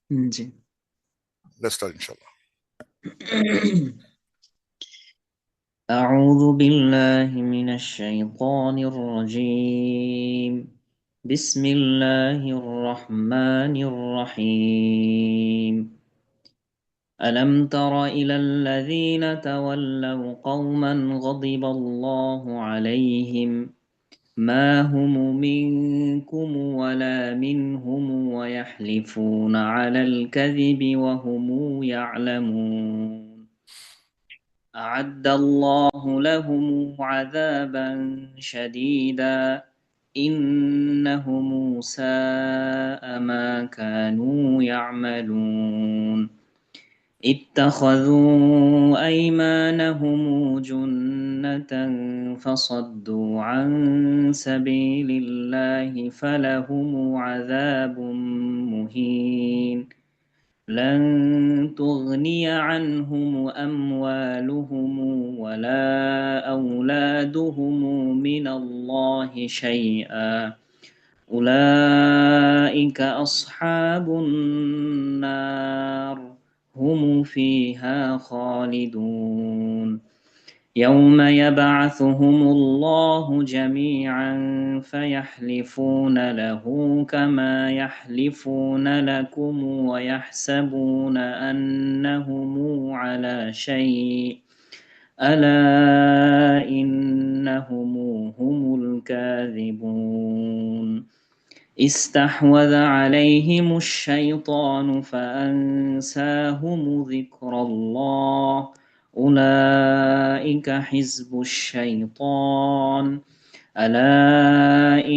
G. Let's start, inshallah. أعوذ بالله من الشيطان الرجيم. بسم الله الرحمن الرحيم. ألم تر إلى الذين تولوا قوما غضب الله عليهم ما هم منكم ولا منهم ويحلفون على الكذب وهم يعلمون. أعد الله لهم عذابا شديدا إنهم ساء ما كانوا يعملون. اتخذوا أيمانهم جنة فصدوا عن سبيل الله فلهم عذاب مهين. لن تغني عنهم أموالهم ولا أولادهم من الله شيئا. أولئك أصحاب النار هم فيها خالدون. يوم يبعثهم الله جميعا فيحلفون له كما يحلفون لكم ويحسبون أنهم على شيء ألا إنهم هم الكاذبون. استحوذ عليهم الشيطان فأنساهم ذكر الله. أولئك حزب الشيطان. ألا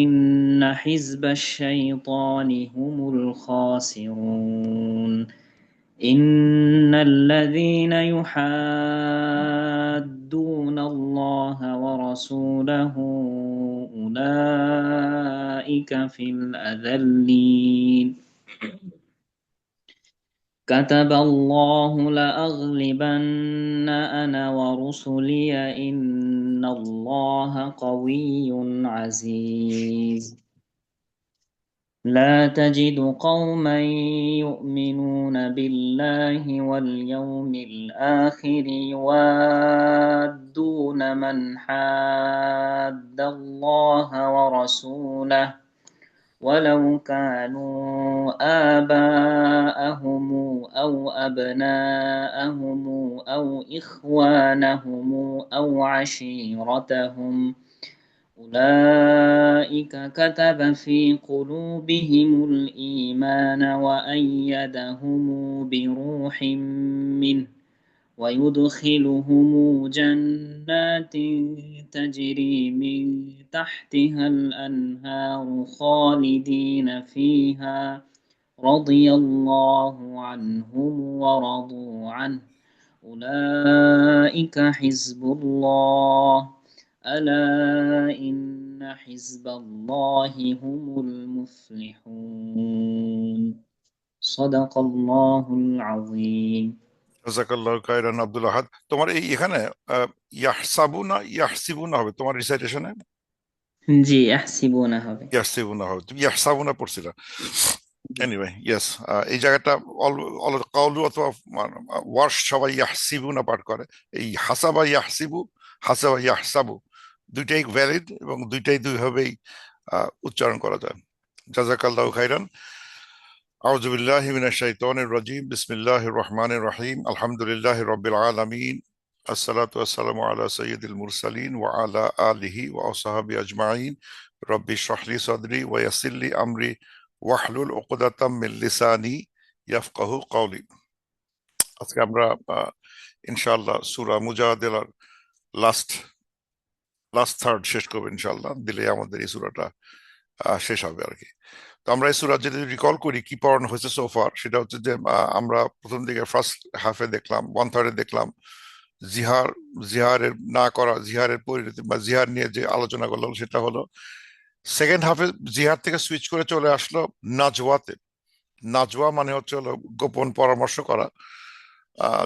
إن حزب الشيطان هم الخاسرون. إن الذين يحادون الله ورسوله أولئك في الأذلين. كتب الله لأغلبن أنا ورسلي إن الله قوي عزيز. لا تجد قوما يؤمنون بالله واليوم الآخر يوادون من حاد الله ورسوله ولو كانوا آباءهم أو أبناءهم أو إخوانهم أو عشيرتهم. أولئك كتب في قلوبهم الإيمان وأيدهم بروح منه ويدخلهم جنات تجري من تحتها الأنهار خالدين فيها رضي الله عنهم ورضوا عنه. أولئك حزب الله. ألا إن حزب الله هم المفلحون. صدق الله العظيم. জাযাকাল্লাহু খাইরান Abdul আহাদ। তোমার এই এখানে ইয়াহসাবুনা ইয়াহসিবুনা হবে তোমার রিসাইটেশনে। জি, আহসিবুনা হবে। ইয়াহসিবুনা হবে, তুমি ইয়াহসাবুনা পড়ছিলা। এনিওয়ে ইয়েস, এই জায়গাটা কাউলু অথবা ওয়ার্শ সবাই ইয়াহসিবুনা পাঠ করে। এই হাসাবা ইয়াহসিবু, হাসাবা ইয়াহসাবু দুইটাই ভ্যালিড এবং দুইটাই দুইভাবেই উচ্চারণ করা যায়। জাযাকাল্লাহু খাইরান। আউযু বিল্লাহি মিনাশ শাইতানির রাজীম। বিসমিল্লাহির রহমানির রহিম। আলহামদুলিল্লাহি রাব্বিল আলামিন। আসসালাতু ওয়াসসালামু আলা সাইয়্যিদিল মুরসালিন ওয়া আলা আলিহি ওয়া আসহাবি আজমাইন। রব্বি ইশরাহ লি সাদরি ওয়া ইয়াসসির লি আমরি ওয়াহলুল উকদাতাম মিন লিসানি ইয়াফকাহু কওলি। আজকে আমরা ইনশাআল্লাহ সূরা মুজাদালার লাস্ট লাস্ট থার্ড শেষ করবো ইনশাআল্লাহ। দিলে আমাদের এই সূরাটা শেষ হবে আর কি। তো আমরা এই সূরা যদি রিকল করি কি পড়ানো হয়েছে সোফার, সেটা হচ্ছে যে আমরা প্রথম দিকে ফার্স্ট হাফে দেখলাম, ওয়ান থার্ডে দেখলাম জিহার, জিহারের না করা, জিহারের পরিণতি বা জিহার নিয়ে যে আলোচনা করলো সেটা হলো। সেকেন্ড হাফে জিহার থেকে সুইচ করে চলে আসলো নাজওয়াতে। নাজওয়া মানে হচ্ছে হলো গোপন পরামর্শ করা,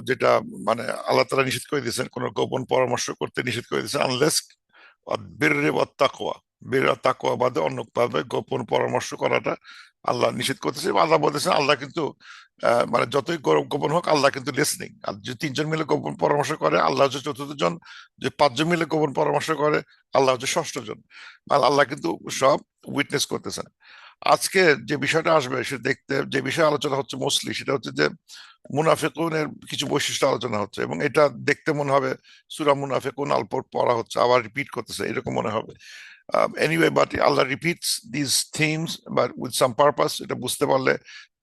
যেটা মানে আল্লাহ তাআলা নিষেধ করে দিয়েছেন, কোনো গোপন পরামর্শ করতে নিষেধ করে দিয়েছেন আনলেস বিররি ওয়াত তাকওয়া, বির আর তাকওয়া বাদে অন্য ভাবে গোপন পরামর্শ করাটা আল্লাহ নিষেধ করতেছে, এবং আল্লাহ বলতেছেন আল্লাহ কিন্তু মানে যতই গোপন হোক আল্লাহ কিন্তু লিসনিং। আর যে তিনজন মিলে গোপন পরামর্শ করে আল্লাহ হচ্ছে চতুর্থ জন, যে পাঁচজন মিলে গোপন পরামর্শ করে আল্লাহ হচ্ছে ষষ্ঠ জন। আর আল্লাহ কিন্তু সব উইটনেস করতেছেন। আজকে যে বিষয়টা আসবে সে দেখতে, যে বিষয়ে আলোচনা হচ্ছে মোস্টলি, সেটা হচ্ছে যে মুনাফিকুনের কিছু বৈশিষ্ট্য আলোচনা হচ্ছে, এবং এটা দেখতে মনে হবে সূরা মুনাফিকুন অল্প পড়া হচ্ছে, আবার রিপিট করতেছে এরকম মনে হবে। Anyway, but Allah repeats this themes but with some purpose. এটা বুঝতে পারলে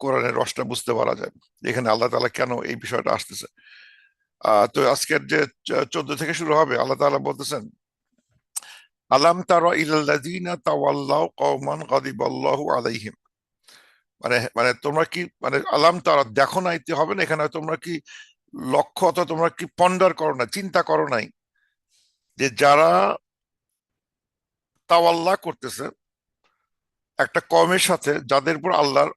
কোরআনের রসটা বুঝতে পারা যায়, এখানে আল্লাহ তাআলা কেন এই বিষয়টা আসতেছে। তো আজকের যে 14 থেকে শুরু হবে, আল্লাহ তাআলা বলতেছেন, আলাম তারা ইলাল্লাযীনা তাওয়াল্লাউ কওমান গাদিবাল্লাহু আলাইহিম। মানে মানে তোমরা কি, মানে আলাম তারা দেখো নাইতে হবে না, এখানে তোমরা কি লক্ষ্য অথবা তোমরা কি পন্ডার করো না, চিন্তা করো নাই, যে যারা তাওয়াল্লা করতেছে একটা কওমের সাথে যাদের উপর আল্লাহর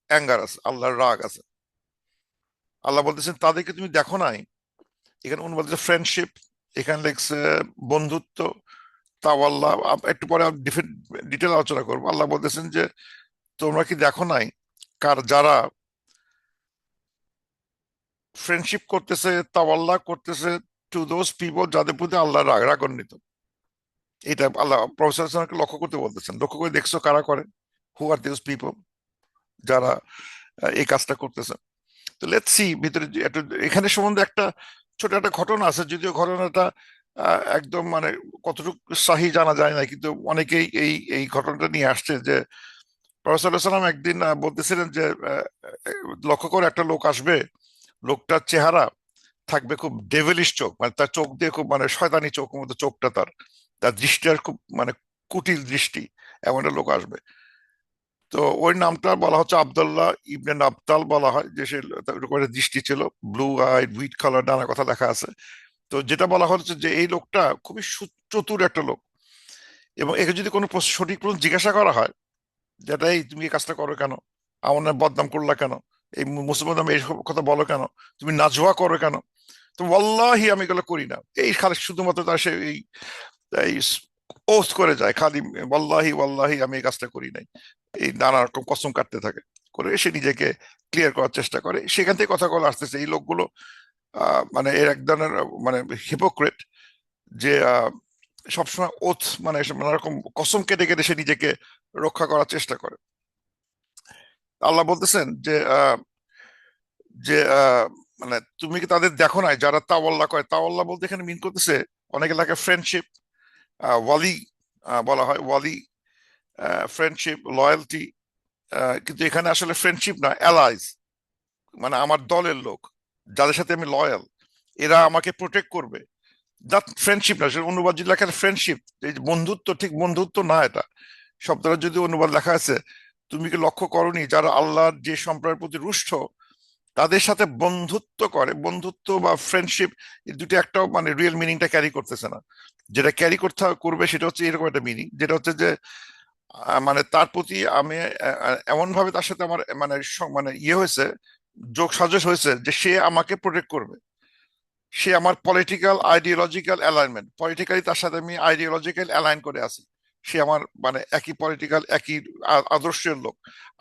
অ্যাঙ্গার আছে, আল্লাহর রাগ আছে, আল্লাহ বলতেছেন তাদেরকে তুমি দেখো নাই। এখানে অনুবাদ ফ্রেন্ডশিপ, এখানে লেখছে বন্ধুত্ব, তাওয়াল্লা। একটু পরে ডিফারেন্ট ডিটেল আলোচনা করবো। আল্লাহ বলতেছেন যে তোমরা কি দেখো নাই যারা ফ্রেন্ডশিপ করতেছে, তাওয়াল্লা করতেছে টু দোজ পিপল যাদের প্রতি আল্লাহ রাগান্বিত। এটা আল্লাহ প্রফেসরকে লক্ষ্য করতে বলতেছেন, লক্ষ্য করে দেখছো কারা করে, হু আর দিস পিপল যারা এই কাজটা করতেছে। তো লেটস সি ভিতরে একটু এখানে সম্বন্ধে একটা ছোট একটা ঘটনা আছে, যদিও ঘটনাটা একদম মানে কতটুকু সাহি জানা যায় না, কিন্তু অনেকেই এই এই ঘটনাটা নিয়ে আসছে যে প্রফেসর সাল্লাম একদিন বলতেছিলেন যে লক্ষ্য করে একটা লোক আসবে, লোকটার চেহারা থাকবে খুব ডেভিলিশ চোখ, মানে তার চোখ দিয়ে খুব মানে শয়তানি চোখ মতো চোখটা, তার তার দৃষ্টি আর খুব মানে কুটিল দৃষ্টি, এমন একটা লোক আসবে। তো ওই নামটা বলা হচ্ছে আব্দুল্লাহ ইবনে নাবতাল বলা হয়, যে সে এরকম একটা দৃষ্টি ছিল, ব্লু আই হুইট কালার, নানা কথা লেখা আছে। তো যেটা বলা হচ্ছে যে এই লোকটা খুবই চতুর একটা লোক, এবং একে যদি কোনো সঠিক প্রশ্ন জিজ্ঞাসা করা হয়, যেটা এই তুমি এই কাজটা করো কেন, আমার নামে বদনাম করলা কেন, এই মুসলমান নামে এইসব কথা বলো কেন, তুমি নাজওয়া করো কেন, তো ওয়াল্লাহি আমি এগুলো করি না, এই খালি শুধুমাত্র তার সে এই এই ওস্ত করে যায় খালি, ওয়াল্লাহি ওয়াল্লাহি আমি এই কাজটা করি নাই, এই নানা রকম কসম কাটতে থাকে, করে সে নিজেকে ক্লিয়ার করার চেষ্টা করে। সেখান থেকে কথাগুলো আসতেছে, এই লোকগুলো মানে এর এক ধরনের মানে হিপোক্রেট, যে সবসময় ওথ মানে নানা রকম কসম কেটে কেটে সে নিজেকে রক্ষা করার চেষ্টা করে। আল্লাহ বলতেছেন যে যে মানে তুমি কি তাদের দেখো নাই যারা তাওয়াল্লা করে, তাওয়াল্লা বলতে এখানে মিন করতেছে অনেকে লাগে ফ্রেন্ডশিপ, ওয়ালি বলা হয়, ওয়ালি ফ্রেন্ডশিপ লয়্যালটি, কিন্তু এখানে আসলে ফ্রেন্ডশিপ না, অ্যালাইজ, মানে আমার দলের লোক যাদের সাথে আমি লয়াল, এরা আমাকে প্রোটেক্ট করবে। দ্যাট ফ্রেন্ডশিপ না, সেটা অনুবাদ যদি লেখা ফ্রেন্ডশিপ, এই যে বন্ধুত্ব, ঠিক বন্ধুত্ব না এটা। শব্দটা যদি অনুবাদ লেখা আছে, তুমি কি লক্ষ্য করনি যারা আল্লাহর যে সম্প্রদায়ের প্রতি রুষ্ট তাদের সাথে বন্ধুত্ব করে, বন্ধুত্ব বা ফ্রেন্ডশিপ, এই দুটো একটাও মানে রিয়েল মিনিংটা ক্যারি করতেছে না। যেটা ক্যারি করবে সেটা হচ্ছে এরকম একটা মিনিং, যেটা হচ্ছে যে মানে তার প্রতি আমি এমন ভাবে তার সাথে আমার মানে মানে ইয়ে হয়েছে, যোগ সাজস হয়েছে যে সে আমাকে প্রোটেক্ট করবে। সে আমার পলিটিক্যাল আইডিওলজিক্যাল অ্যালাইনমেন্ট, পলিটিক্যালি তার সাথে আমি আইডিওলজিক্যাল অ্যালাইন করে আছি, সে আমার মানে একই পলিটিক্যাল একই আদর্শের লোক,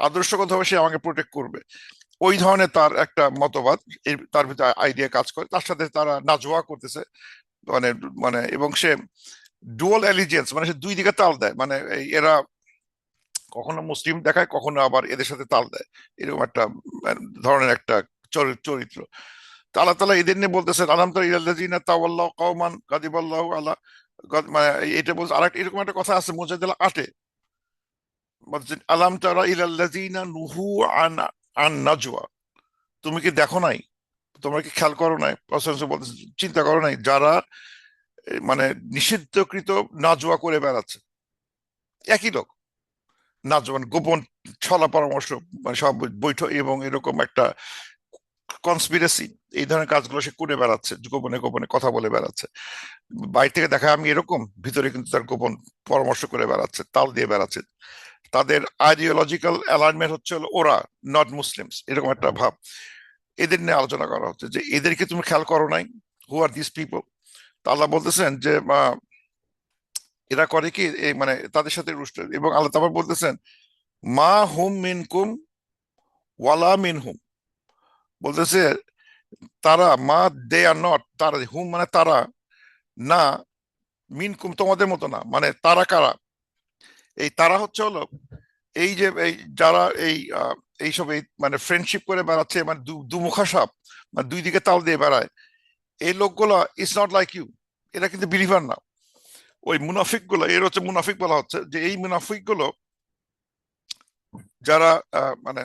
আদর্শগতভাবে সে আমাকে প্রোটেক্ট করবে। ওই ধরনের তার একটা মতবাদ, তার ভিতরে আইডিয়া কাজ করে, তার সাথে তারা নাজোয়া করতেছে, মানে মানে এবং সে ডুয়াল অ্যালিজিয়েন্স, মানে সে দুই দিকে তাল দেয়, মানে এরা কখনো মুসলিম দেখায়, কখনো আবার এদের সাথে তাল দেয়, এরকম একটা ধরনের একটা চরিত্র। তো আল্লাহ তাআলা এদের নিয়ে বলতেছেন, আলাম তারা ইলাল্লাযিনা তাওয়াল্লাউ কওমান গাদিবাল্লাহু আলা, মানে এটা বলছে। আর এরকম একটা কথা আছে মুজাদ্দিলা 8-এ, বলছেন আলাম তারা ইলাল্লাযিনা নুহু আন আন নাজওয়া। তুমি কি দেখো নাই, তোমরা কি খেয়াল করো নাই, বলতেছে চিন্তা করো নাই, যারা মানে নিষিদ্ধকৃত নাজওয়া করে বেড়াচ্ছে, একই লোক, নাজওয়া মানে গোপন ছলা পরামর্শ, মানে সব বৈঠক এবং এরকম একটা কনস্পিরেসি, এই ধরনের কাজগুলো সে করে বেড়াচ্ছে, গোপনে গোপনে কথা বলে বেড়াচ্ছে। বাইরে থেকে দেখা আমি এরকম, ভিতরে কিন্তু তার গোপন পরামর্শ করে বেড়াচ্ছে, তাল দিয়ে বেড়াচ্ছে। তাদের আইডিওলজিক্যাল অ্যালাইনমেন্ট হচ্ছে হলো ওরা, নট মুসলিমস, এরকম একটা ভাব। এদের নিয়ে আলোচনা করা হচ্ছে যে এদেরকে তুমি খেয়াল করো নাই, হু আর দিস পিপল। তা আল্লাহ বলতেছেন যে এরা করে কি, এই মানে তাদের সাথে রুষ্ট, এবং আল্লাহ তাআলা বলতেছেন মা হুম মিনকুম ওয়ালা মিনহুম, বলতেছে তারা, মা দে আর নট, তারা হুম মানে তারা, না মিনকুম তোমাদের মতো না, মানে তারা কারা, এই তারা হচ্ছে হলো এই যে এই যারা এই এইসব এই মানে ফ্রেন্ডশিপ করে বেড়াচ্ছে, মানে দুমুখা সাপ, মানে দুই দিকে তাল দিয়ে বেড়ায়, এই লোকগুলো ইজ নট লাইক ইউ, এরা কিন্তু বিলিভার না। ওই মুনাফিক গুলো, এর হচ্ছে মুনাফিক বলা হচ্ছে, যে এই মুনাফিক গুলো যারা মানে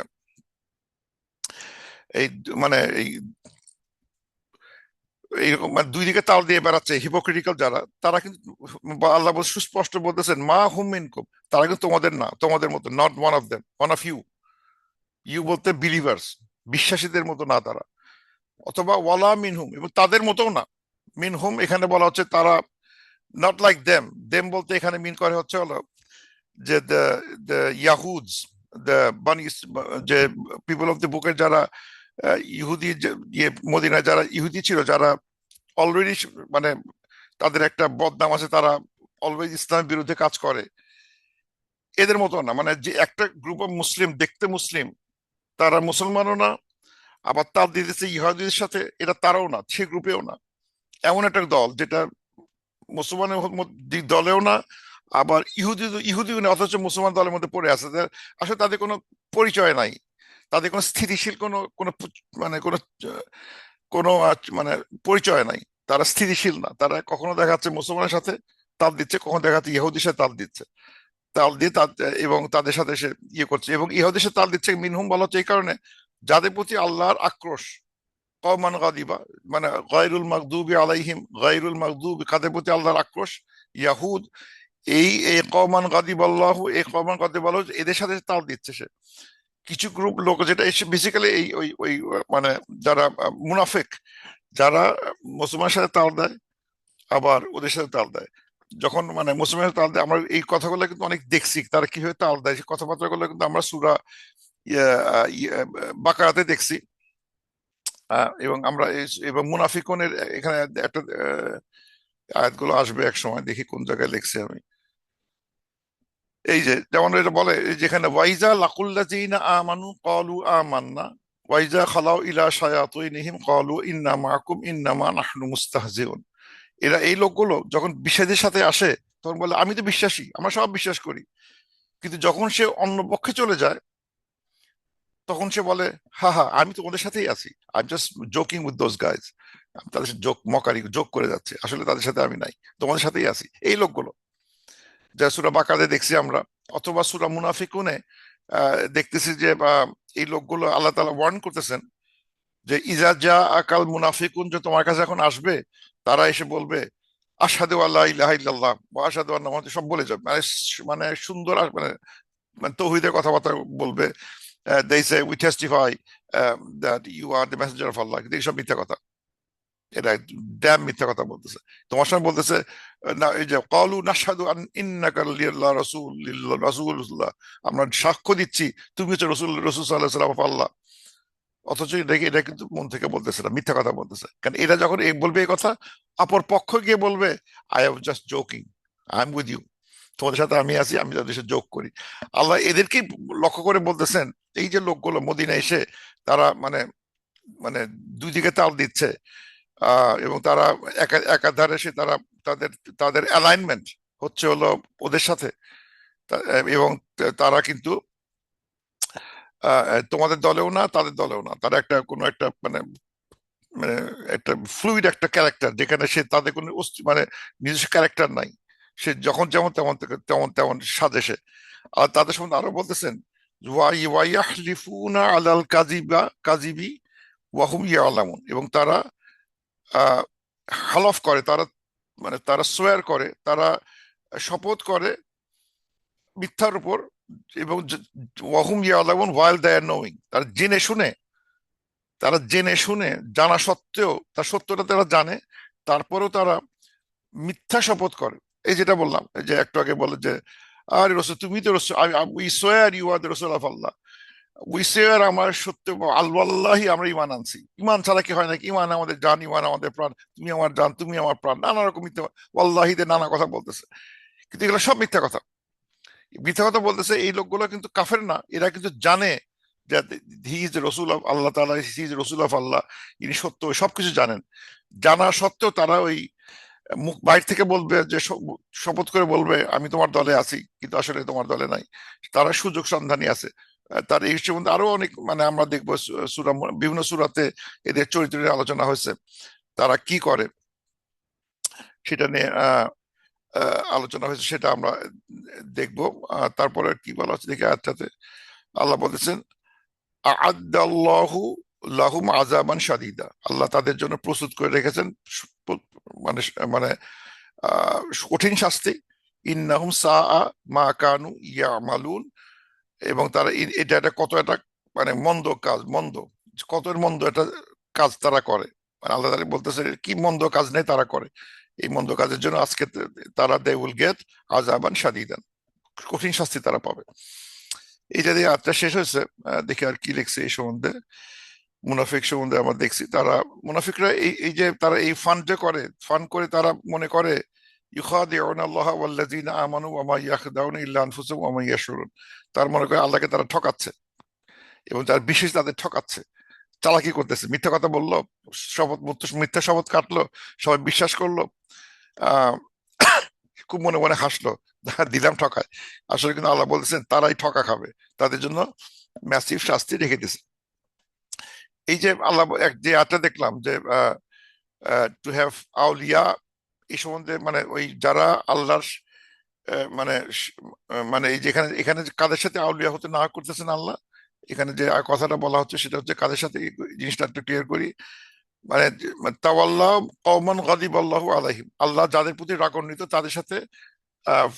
এই মানে এই এইরকম মানে দুই দিকে তাল দিয়ে বেড়াচ্ছে, হিপোক্রিটিক্যাল যারা, তারা কিন্তু আল্লাহ সুস্পষ্ট বলতেছেন মা হুম মিনকুম, তারা কিন্তু তোমাদের না, তোমাদের মতো, not one of them, one of you, you বলতে বিলিভার্স, বিশ্বাসীদের মতো না তারা, অথবা ওয়ালা মিনহুম, এবং তাদের মতো না। মিনহুম এখানে বলা হচ্ছে তারা, নট লাইক দেম, দেম বলতে এখানে মিন করে হচ্ছে হলো যে দ্য ইয়াহুদস, দ্য বানি, যে পিপল অফ দ্য বুকের যারা ইহুদি, ইয়ে মদিনায় যারা ইহুদি ছিল, যারা অলরেডি মানে তাদের একটা বদনাম আছে, তারা অলওয়েজ ইসলামের বিরুদ্ধে কাজ করে, এদের মতো না, মানে যে একটা গ্রুপ অফ মুসলিম, দেখতে মুসলিম, তারা মুসলমানও না, আবার তার দিতেছে ইহুদিদের সাথে, এটা তারাও না, সে গ্রুপেও না, এমন একটা দল যেটা মুসলমানের দলেও না, আবার ইহুদি ইহুদিও না, অথচ মুসলমান দলের মধ্যে পড়ে আছে, আসলে তাদের কোনো পরিচয় নাই, তাদের কোনো স্থিতিশীল কোনো কোনো মানে কোনো কোনো মানে পরিচয় নাই, তারা স্থিতিশীল না, তারা কখনো দেখা যাচ্ছে মুসলমানের সাথে তাল দিচ্ছে, কখনো দেখা যাচ্ছে ইহুদির সাথে তাল দিচ্ছে, তাল দিয়ে এবং তাদের সাথে সে ইয়ে করছে, এবং ইহুদির সাথে তাল দিচ্ছে মিনহুম বলা হচ্ছে এই কারণে, যাদের প্রতি আল্লাহর আক্রোশ, কওমান গাদিবা, মানে গায়রুল মাগদুবি আলাইহিম, গায়রুল মাগদুবি, কাদের প্রতি আল্লাহর আক্রোশ, ইয়াহুদ, এই এই কওমান গাদিব আল্লাহ, এই কওমান গাদিব আল্লাহ, এদের সাথে তাল দিচ্ছে সে। কিছু গ্রুপ লোক যেটা এসে বেসিক্যালি এই ওই ওই মানে যারা মুনাফিক, যারা মুসলমানের সাথে তাল দেয়, আবার ওদের সাথে তাল দেয়, যখন মানে মুসলমানের সাথে তাল দেয়, আমরা এই কথাগুলো কিন্তু অনেক দেখছি, তারা কিভাবে তাল দেয়, সেই কথাবার্তাগুলো কিন্তু আমরা সূরা বাকারাতে দেখছি। এবং আমরা এবং মুনাফিকুনের এখানে একটা আয়াতগুলো আসবে এক সময়, দেখি কোন জায়গায় লিখছি আমি, এই যে যেমন এটা বলে, এই যেখানে ওয়াইজা লাকুল্লাযিনা আমানু ক্বালু আমান্না ওয়াইজা খালাউ ইলা শায়াতিনহিম ক্বালু ইন্না মাআকুম ইন্নামা নাহনু মুস্তাহজিউন, এরা এই লোকগুলো যখন বিশ্বাসীর সাথে আসে, তখন বলে আমি তো বিশ্বাসী, আমরা সব বিশ্বাস করি, কিন্তু যখন সে অন্য পক্ষে চলে যায়, তখন সে বলে হা হা আমি তো ওদের সাথেই আছি, I am just joking with those guys, তাদের সাথে জোক মকারি জোক করে যাচ্ছে, আসলে তাদের সাথে আমি নাই, তোমাদের সাথেই আছি, এই লোকগুলো যা সূরা বাকারে দেখছি আমরা, অথবা সূরা মুনাফিকুনে দেখতেছি যে এই লোকগুলো আল্লাহ তাআলা ওয়ার্ন করতেছেন যে ইজা যা আকাল মুনাফিকুন, যে তোমার কাছে এখন আসবে, তারা এসে বলবে আশহাদু আল্লা ইলাহা ইল্লাল্লাহ ওয়া আশহাদু আন্না মুহাম্মাদান, সব বলে যাবে, মানে মানে সুন্দর মানে মানে তৌহিদের কথাবার্তা বলবে, they say we testify that you are the messenger of Allah, কিন্তু এইসব মিথ্যা কথা, এটা ড্যাম মিথ্যা কথা বলতেছে, তোমার সঙ্গে বলতেছে না, এই যে ক্বালু নাশহাদু আন ইন্নাকা রাসূলুল্লাহ, আমরা সাক্ষ্য দিচ্ছি তুমি হচ্ছে রাসূল সাল্লাল্লাহু আলাইহি ওয়াসাল্লাম আল্লাহ, অথচ এটা কিন্তু মন থেকে বলতেছে না, মিথ্যা কথা বলতেছে, কারণ এরা যখন বলবে এই কথা, অপর পক্ষ গিয়ে বলবে I am just joking, I am with you, তোমাদের সাথে আমি আছি, আমি তাদের সাথে যোগ করি। আল্লাহ এদেরকেই লক্ষ্য করে বলতেছেন, এই যে লোকগুলো মদিনা এসে তারা মানে মানে দুই দিকে তাল দিচ্ছে, এবং তারা একাধারে সে তারা তাদের তাদের অ্যালাইনমেন্ট হচ্ছে হলো ওদের সাথে, এবং তারা কিন্তু তোমাদের দলেও না, তাদের দলেও না, তারা একটা কোনো একটা মানে মানে একটা ফ্লুইড একটা ক্যারেক্টার, যেখানে সে তাদের কোনো মানে নিজস্ব ক্যারেক্টার নাই, সে যখন যেমন তেমন তেমন তেমন সাজে সে। আর তাদের সম্বন্ধে আরো বলতেছেন ওয়াইয়াহলিফুনা আলাল কাযিবা কাযিবি ওয়া হুম ইয়ালামুন, এবং তারা আহ হালফ করে, তারা মানে তারা সোয়ার করে, তারা শপথ করে মিথ্যার উপর, এবং ওয়াহুম ইয়ালামুন ওয়াইল দে আর নোয়িং, তারা জেনে শুনে, তারা জেনে শুনে জানা সত্ত্বেও, তার সত্যটা তারা জানে, তারপরেও তারা মিথ্যা শপথ করে। এই যেটা বললাম, এই যে একটু আগে বলে যে আরে রসুল তুমি তো রসুল, উই সোয়ার ইউ আর দ্য রসুল অফ আল্লাহ, উই সোয়ার আমার সত্য, আল্লাহি আমরা ইমান আনছি, ইমান ছাড়া কি হয় নাকি, ইমান আমাদের জান, ইমান আমাদের প্রাণ, তুমি আমার জান, তুমি আমার প্রাণ, নানা রকম মিথ্যা আল্লাহিতে নানা কথা বলতেছে, কিন্তু এগুলো সব মিথ্যা কথা। মিথ্যা কথা বলতেছে এই লোকগুলো কিন্তু কাফের না, এরা কিন্তু জানে যে হি ইজ রসুল অফ আল্লাহ তাআলা, হি ইজ রসুল অফ আল্লাহ, ইনি সত্য, সবকিছু জানেন। জানা সত্ত্বেও তারা ওই মুখ বাইরে থেকে বলবে যে শপথ করে বলবে আমি তোমার দলে আছি, কিন্তু আসলে তোমার দলে নাই। তারা সুযোগ সন্ধানী আছে। তার এই সম্বন্ধে আরো অনেক মানে আমরা দেখবো সূরা, বিভিন্ন সূরাতে এদের চরিত্রের আলোচনা হয়েছে, তারা কি করে সেটা নিয়ে আলোচনা হয়েছে, সেটা আমরা দেখবো। তারপরে কি বলা হচ্ছে দেখে আয়াতটাতে, আল্লাহ বলেছেন আ'আদ্দাল্লাহু লাহুম আযাবান শাদীদা, আল্লাহ তাদের জন্য প্রস্তুত করে রেখেছেন মানে মানে কঠিন শাস্তি। ইন্নাহুম সাআ মা কানু ইয়ামালুন, এবং তারা এটা একটা কত একটা মানে মন্দ কাজ, কত মন্দ একটা কাজ তারা করে। মানে আল্লাহ তাআলা বলতেছে কি মন্দ কাজ নেই তারা করে, এই মন্দ কাজের জন্য আজকে তারা দে উইল গেট আযাবান শাদীদান, কঠিন শাস্তি তারা পাবে। এইটা দিয়ে আয়াতটা শেষ হয়েছে। দেখি আর কি লিখছে এই সম্বন্ধে। মুনাফিক সম্বন্ধে আমরা দেখছি, তারা মুনাফিকরা এই এই যে তারা এই ফান্ড যে করে, ফান্ড করে তারা মনে করে ইউখাদিউনা আল্লাহ ওয়াল্লাযিনা আমানু ওয়া মা ইয়াখদাউনা ইল্লা আনফুসাহুম ওয়া মা ইয়াশউরুন, তার মনে করে আল্লাহকে তারা ঠকাচ্ছে, এবং তার বিশেষ তাদের ঠকাচ্ছে, চালাকি করতেছে, মিথ্যা কথা বললো, মিথ্যা শপথ কাটলো, সবাই বিশ্বাস করলো, আহ খুব মনে মনে হাসলো, দিলাম ঠকায়। আসলে কিন্তু আল্লাহ বলতেছেন তারাই ঠকা খাবে, তাদের জন্য ম্যাসিভ শাস্তি রেখে দিয়েছে। এই যে আল্লাহ যে আয়াতটা দেখলাম যে টু হ্যাভ আউলিয়া, এই সম্বন্ধে মানে ওই যারা আল্লাহর মানে মানে এই যেখানে এখানে কাদের সাথে আউলিয়া হতে না করতেছেন আল্লাহ, এখানে যে কথাটা বলা হচ্ছে সেটা হচ্ছে কাদের সাথে, এই জিনিসটা একটু ক্লিয়ার করি। মানে তাওয়াল্লাহ কওমান গাদিবাল্লাহু আলাইহিম, আল্লাহ যাদের প্রতি রাগান্বিত তাদের সাথে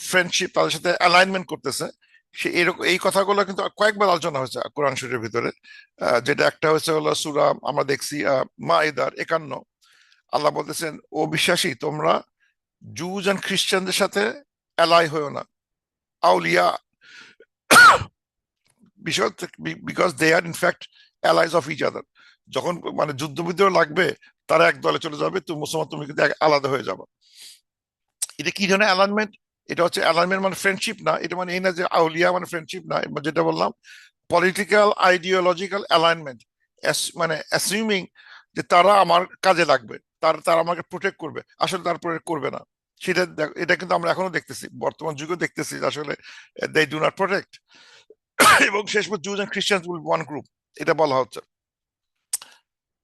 ফ্রেন্ডশিপ, তাদের সাথে অ্যালাইনমেন্ট করতেছে। সে এরকম এই কথাগুলো কিন্তু কয়েকবার আলোচনা হয়েছে কোরআন শরীফের ভিতরে। যেটা একটা হচ্ছে হলো সূরা আমরা দেখছি মাইদার 51, আল্লাহ বলতেছেন ও বিশ্বাসী তোমরা জুজ এন্ড খ্রিস্টানদের সাথে অ্যালাই হয়েও না, আউলিয়া, because they are in fact allies of each other. যখন মানে যুদ্ধ বিদ্রোহ লাগবে তারা এক দলে চলে যাবে, তুমি মুসলমান তুমি কিন্তু আলাদা হয়ে যাবে। এটা কি ধরনের অ্যালাইনমেন্ট? এটা হচ্ছে অ্যালাইনমেন্ট মানে ফ্রেন্ডশিপ না, এটা মানে এই না যে আউলিয়া মানে ফ্রেন্ডশিপ না, যেটা বললাম পলিটিক্যাল আইডিওলজিক্যাল অ্যালাইনমেন্ট, মানে অ্যাসিউমিং যে তারা আমার কাজে লাগবে, তারা আমাকে প্রোটেক্ট করবে, আসলে তারা প্রোটেক্ট করবে না। সেটা এটা কিন্তু আমরা এখনো দেখতেছি, বর্তমান যুগে দেখতেছি যে আসলে দে ডু নট প্রোটেক্ট। এবং শেষ পর্যন্ত জুজ এন্ড খ্রিস্টান উইল ওয়ান গ্রুপ, এটা বলা হচ্ছে।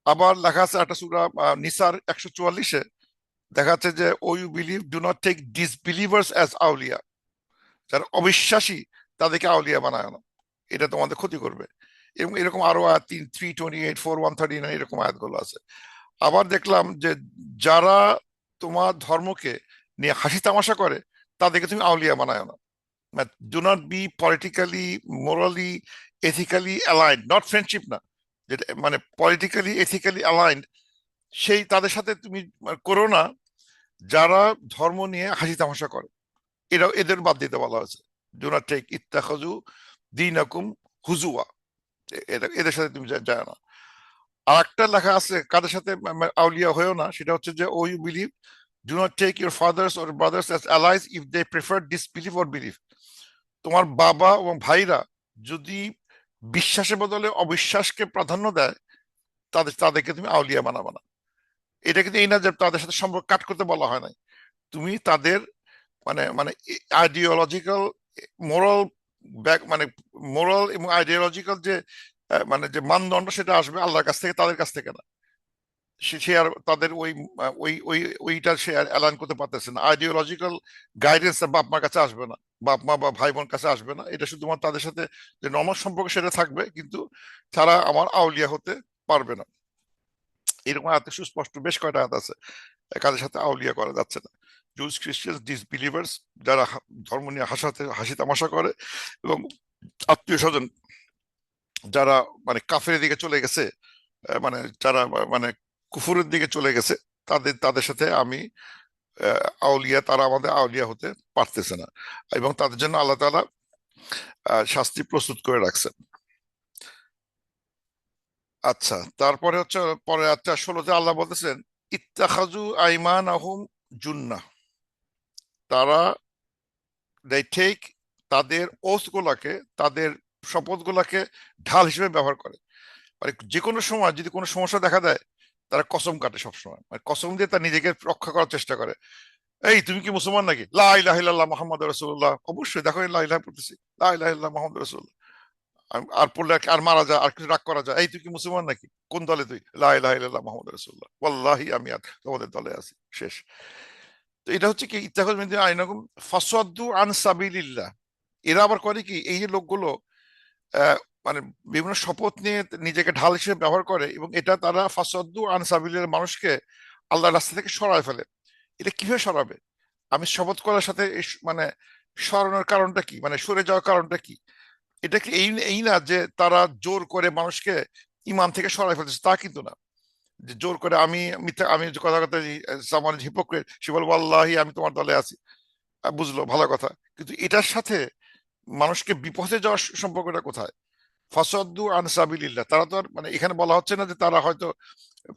আবার লেখা আছে একটা সূরা নিসার 144-এ, দেখা যাচ্ছে যে O you believe do not take disbelievers as আউলিয়া, যারা অবিশ্বাসী তাদেরকে আউলিয়া বানায় না, এটা তোমাদের ক্ষতি করবে। এবং এরকম আরো আয়াত 328, 4139 এরকম আয়াতগুলো আছে। আবার দেখলাম যে যারা তোমার ধর্মকে নিয়ে হাসি তামাশা করে তাদেরকে তুমি আউলিয়া বানায় না। Do not be politically, morally, ethically aligned, not friendship না, যেটা মানে পলিটিক্যালি এথিক্যালি অ্যালাইন্ড, সেই তাদের সাথে তুমি করো না যারা ধর্ম নিয়ে হাসি তামাশা করে, এরা এদের বাদ দিতে বলা হয়েছে। ডু নট টেক ইত্তাখাযু দীনাকুম হুজুয়া, এদের সাথে তুমি যায় না। আর একটা লেখা আছে কাদের সাথে আউলিয়া হয়েও না, সেটা হচ্ছে যে O you believe do not take your fathers or brothers as allies if they prefer disbelieve or believe, তোমার বাবা এবং ভাইরা যদি বিশ্বাসের বদলে অবিশ্বাসকে প্রাধান্য দেয় তাদেরকে তুমি আউলিয়া বানাবে না। এটা কিন্তু এই না যে তাদের সাথে সম্পর্ক কাট করতে বলা হয় নাই, তুমি তাদের মানে মানে আইডিওলজিক্যাল, মোরাল ব্যাক মানে মোরাল এবং আইডিওলজিক্যাল যে মানে যে মানদণ্ড সেটা আসবে আল্লাহর কাছ থেকে, তাদের কাছ থেকে না। সে আর তাদের ওই ওইটা সে আর অ্যালাইন করতে পারতেছে না, আইডিওলজিক্যাল গাইডেন্স বাপ মার কাছে আসবে না, বাপ মা বা ভাই বোন কাছে আসবে না, এটা শুধুমাত্র তাদের সাথে যে নমর সম্পর্ক সেটা থাকবে, কিন্তু তারা আমার আউলিয়া হতে পারবে না। এরকম আয়াত সুস্পষ্ট বেশ কয়টা আয়াত আছে, কাদের সাথে আউলিয়া করা যাচ্ছে না। জুস খ্রিস্টান ডিসবিলিভার্স, যারা ধর্ম নিয়ে হাসি তামাশা করে, এবং আত্মীয় স্বজন যারা মানে কাফের দিকে চলে গেছে, মানে যারা মানে কুফুরের দিকে চলে গেছে, তাদের সাথে আমি আউলিয়া, তারা আমাদের আউলিয়া হতে পারতেছে না, এবং তাদের জন্য আল্লাহ তাআলা শাস্তি প্রস্তুত করে রাখছেন। আচ্ছা, তারপরে হচ্ছে পরে আচ্ছা 16-তে আল্লাহ বলতেছেন ইত্তাখাযু আইমানাহুম জুন্নাহ, তারা they take তাদের ওথ গুলাকে, তাদের শপথ গুলাকে ঢাল হিসেবে ব্যবহার করে। মানে যে কোনো সময় যদি কোনো সমস্যা দেখা দেয়, তারা কসম কাটে সবসময়, মানে কসম দিয়ে তার নিজেকে রক্ষা করার চেষ্টা করে। এই তুমি কি মুসলমান নাকি? লা ইলাহা ইল্লাল্লাহ মুহাম্মাদুর রাসূলুল্লাহ, অবশ্যই দেখো লা ইলাহা পড়তেছি, লা ইলাহা ইল্লাল্লাহ মুহাম্মাদুর রাসূলুল্লাহ। আর পড়লে আর মারা যায়, আর কিছু রাগ করা যায়, এই তুই কি মুসলমান নাকি? কোন দলে তুই? লা ইলাহা ইল্লাল্লাহ মুহাম্মাদুর রাসূলুল্লাহ, ওয়াল্লাহি আমি আর তোমাদের দলে আছি, শেষ। তো এটা হচ্ছে কি ইত্তাখাযু মিন দুনিহি আইনাকুম ফাসাদ্দু আন সাবিলিল্লাহ। এরা আবার করে কি, এই যে লোকগুলো আহ, মানে বিভিন্ন শপথ নিয়ে নিজেকে ঢাল হিসেবে ব্যবহার করে, এবং এটা তারা ফাসাদ্দু আন সাবিলিল্লাহ, মানুষকে আল্লাহর রাস্তা থেকে সরায় ফেলে। এটা কিভাবে সরাবে? আমি শপথ করার সাথে মানে সরানোর কারণটা কি, মানে সরে যাওয়ার কারণটা কি? এটা কি এই এই না যে তারা জোর করে মানুষকে ইমান থেকে সরাই ফেলতেছে, তা কিন্তু না। যে জোর করে আমি মিথ্যা, আমি যে কথা কথা সামান হিপোক্রেট, সে বলবো আল্লাহি আমি তোমার দলে আছি, বুঝলো, ভালো কথা। কিন্তু এটার সাথে মানুষকে বিপথে যাওয়ার সম্পর্কটা কোথায়? ফাসাদ্দু আন সাবিলিল্লাহ, তারা তো আর মানে এখানে বলা হচ্ছে না যে তারা হয়তো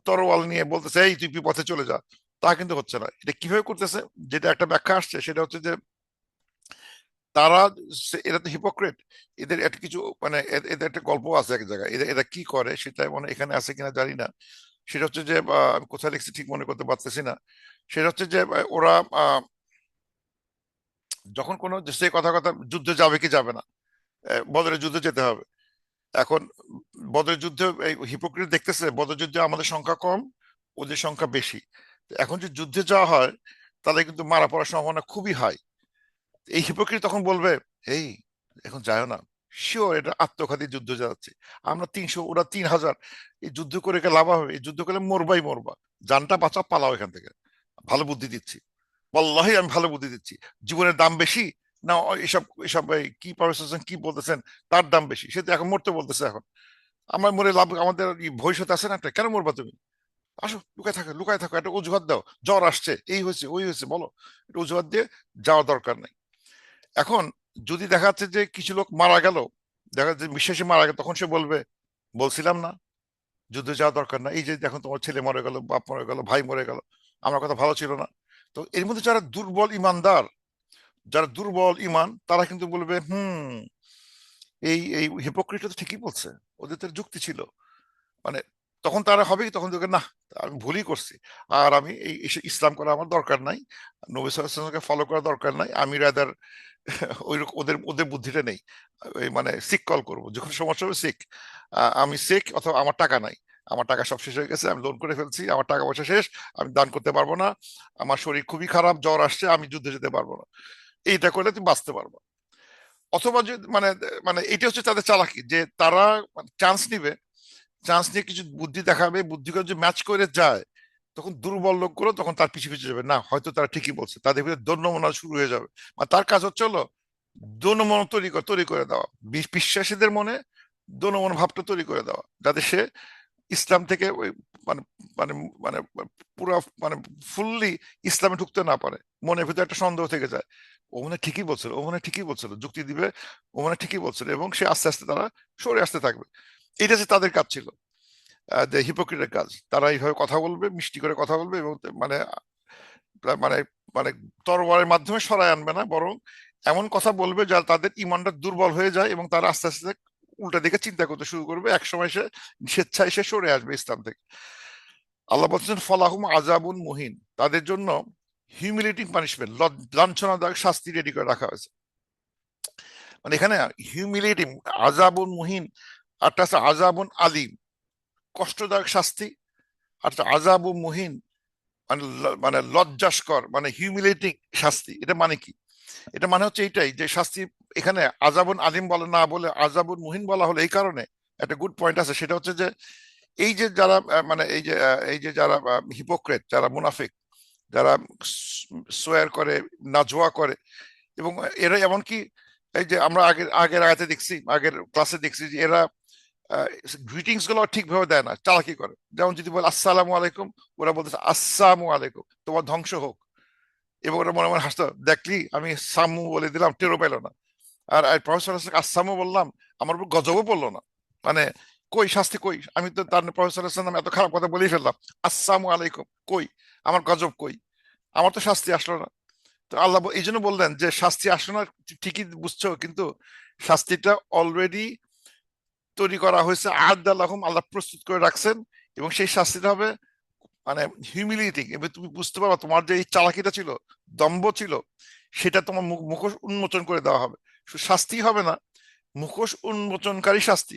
তরোয়াল নিয়ে বলতেছে এই তুই বিপথে চলে যা, তা কিন্তু হচ্ছে না। এটা কিভাবে করতেছে, যেটা একটা ব্যাখ্যা আসছে সেটা হচ্ছে যে তারা এরা তো হিপোক্রেট। এদের একটা কিছু মানে এদের একটা গল্প আছে এক জায়গায়, এরা এরা কি করে সেটা মানে এখানে আছে কিনা জানি না। সেটা হচ্ছে যে আমি কোথায় লিখছি ঠিক মনে করতে পারতেছি না। সেটা হচ্ছে যে ওরা যখন কোনো সে কথা কথা যুদ্ধে যাবে কি যাবে না, বদরের যুদ্ধে যেতে হবে। এখন বদরের যুদ্ধে এই হিপোক্রেট দেখতেছে বদরের যুদ্ধে আমাদের সংখ্যা কম, ওদের সংখ্যা বেশি। তো এখন যে যুদ্ধে যাওয়া হয়, তাহলে কিন্তু মারা পড়ার সম্ভাবনা খুবই হাই। এই হিপোক্রেট তখন বলবে, এই এখন যায় না, শিওর এটা আত্মঘাতী যুদ্ধ যাচ্ছে, আমরা 300 ওরা 3000, এই যুদ্ধ করে কে লাভ হবে? এই যুদ্ধ করলে মরবাই মরবা, জানটা বাঁচা, পালাও এখান থেকে। ভালো বুদ্ধি দিচ্ছি, ওয়াল্লাহি আমি ভালো বুদ্ধি দিচ্ছি। জীবনের দাম বেশি না এসব এসব এই কি প্রফেসর কি বলতেছেন, তার দাম বেশি? সে তো এখন মরতে বলতেছে। এখন আমার মরে লাভ, আমাদের ভবিষ্যৎ আছে না একটা, কেন মরবা তুমি? আসো, লুকায় থাকো, লুকায় থাকো, একটা অজুহাত দাও, জ্বর আসছে, এই হয়েছে ওই হয়েছে, বলো। একটা অজুহাত দিয়ে যাওয়ার দরকার নাই। এখন যদি দেখা যাচ্ছে যে কিছু লোক মারা গেল, দেখা যাচ্ছে বিশ্বাসী মারা গেল, তখন সে বলবে, বলছিলাম না যুদ্ধে যাওয়া দরকার না, এই যে দেখুন তোমার ছেলে মরে গেল, বাপ মরে গেল, ভাই মরে গেল, আমার কথা ভালো ছিল না। তো এর মধ্যে যারা দুর্বল ইমানদার, যারা দুর্বল ইমান, তারা কিন্তু বলবে এই এই হিপোক্রেট তো ঠিকই বলছে, ওদের তো যুক্তি ছিল। মানে তখন তারা হবে কি, তখন দেখবে না আমি ভুলই করছি, আর আমি এই ইসলাম করা আমার দরকার নাই, নবী সাল্লাল্লাহু আলাইহি ওয়াসাল্লামকে ফলো করা দরকার নাই, আমি রাদার ওই ওদের ওদের বুদ্ধিটা নেই, ওই মানে সিক কল করবো যখন সমস্যা হবে, সিক, আমি সিক, অথবা আমার টাকা নাই, আমার টাকা সব শেষ হয়ে গেছে, আমি লোন করে ফেলছি, আমার টাকা পয়সা শেষ, আমি দান করতে পারবো না, আমার শরীর খুবই খারাপ, জ্বর আসছে, আমি যুদ্ধে যেতে পারবো না। এইটা করলে তুমি বাঁচতে পারবো। অথবা যে মানে মানে এটা হচ্ছে তাদের চালাকি, যে তারা চান্স নিবে, চান্স নিয়ে কিছু বুদ্ধি দেখাবে, বুদ্ধি করে যে ম্যাচ করে যায়, তখন দুর্বল লোকগুলো তখন তার পিছু পিছু যাবে, না হয়তো তারা ঠিকই বলছে, তাদের ভিতরে দন্যমনা শুরু হয়ে যাবে। আর তার কাজ হচ্ছে হলো দনমন তৈরি করে দেওয়া, বিশ্বাসীদের মনে দনমন ভাবটা তৈরি করে দেওয়া, যাতে সে ইসলাম থেকে ওই মানে মানে মানে পুরো মানে ফুললি ইসলামে ঢুকতে না পারে, মনের ভিতরে একটা সন্দেহ থেকে যায়, ও মনে হয় ঠিকই বলছিল, ও মনে হয় ঠিকই বলছিল, যুক্তি দিবে, ও মনে হয় ঠিকই বলছিল, এবং সে আস্তে আস্তে তারা সরে আসতে থাকবে। এটা যে তাদের কাজ ছিল, হিপোক্রিটের কাজ। তারা এইভাবে কথা বলবে, মিষ্টি করে কথা বলবে, এবং মানে মানে মানে তরবারের মাধ্যমে সরায় আনবে না, বরং এমন কথা বলবে যা তাদের ইমানটা দুর্বল হয়ে যায়, এবং তারা আস্তে আস্তে উল্টা দিকে চিন্তা করতে শুরু করবে, একসময় সে স্বেচ্ছায় সে সরে আসবে ইসলাম থেকে। আল্লাহ বলছেন ফলাহুম আজাবুন মুহিন, তাদের জন্য হিউমিলেটিং পানিশমেন্ট, লাঞ্ছনাদায়ক শাস্তি রেডি করে রাখা হয়েছে। মানে এখানে হিউমিলেটিং, আজাবুন মুহিন, আর আছে আজাবুন আলিম, কষ্টদায়ক শাস্তি, আর একটা আজাবুন মুহিন, মানে মানে লজ্জাস্কর, মানে হিউমিলেটিং শাস্তি। এটা মানে কি? এটা মানে হচ্ছে এইটাই যে শাস্তি এখানে আজাবুন আলিম বলে না বলে আজাবুন মুহিন বলা হলো এই কারণে, একটা গুড পয়েন্ট আছে, সেটা হচ্ছে যে এই যে যারা মানে এই যে যারা হিপোক্রেট, যারা মুনাফিক, যারা সোয়ার করে, নাজোয়া করে, এবং এরা এমনকি এই যে আমরা আগের আগের আয়াতে দেখছি, আগের ক্লাসে দেখছি যে এরা গ্রিটিংস গুলো ঠিকভাবে দেয় না, চালাকি করে। যেমন যদি বলে আসসালামু আলাইকুম, ওরা বলতেছে আসসালামু আলাইকুম, তোমার ধ্বংস হোক, এবং ওরা মনে মনে হাসতো, দেখলি আমি সামু বলে দিলাম, টেরো পেলো না। আর প্রফেসর আসসামু বললাম, আমার উপর গজবও পড়লো না। মানে কই শাস্তি কই? আমি তো তার প্রফেসর নামে এত খারাপ কথা বলেই ফেললাম, আসসালামু আলাইকুম কই, আমার গজব কই, আমার তো শাস্তি আসলো না। তো আল্লাহ এই জন্য বললেন যে শাস্তি আসে না, ঠিকই বুঝছো, কিন্তু শাস্তিটা অলরেডি তৈরি করা হয়েছে, আল্লাহম আল্লাহ প্রস্তুত করে রাখছেন। এবং সেই শাস্তিটা হবে মানে হিউমিলিয়েটিং। এবার তুমি বুঝতে পারো তোমার যে এই চালাকিটা ছিল, দম্ভ ছিল, সেটা তোমার মুখোশ উন্মোচন করে দেওয়া হবে। শুধু শাস্তি হবে না, মুখোশ উন্মোচনকারী শাস্তি,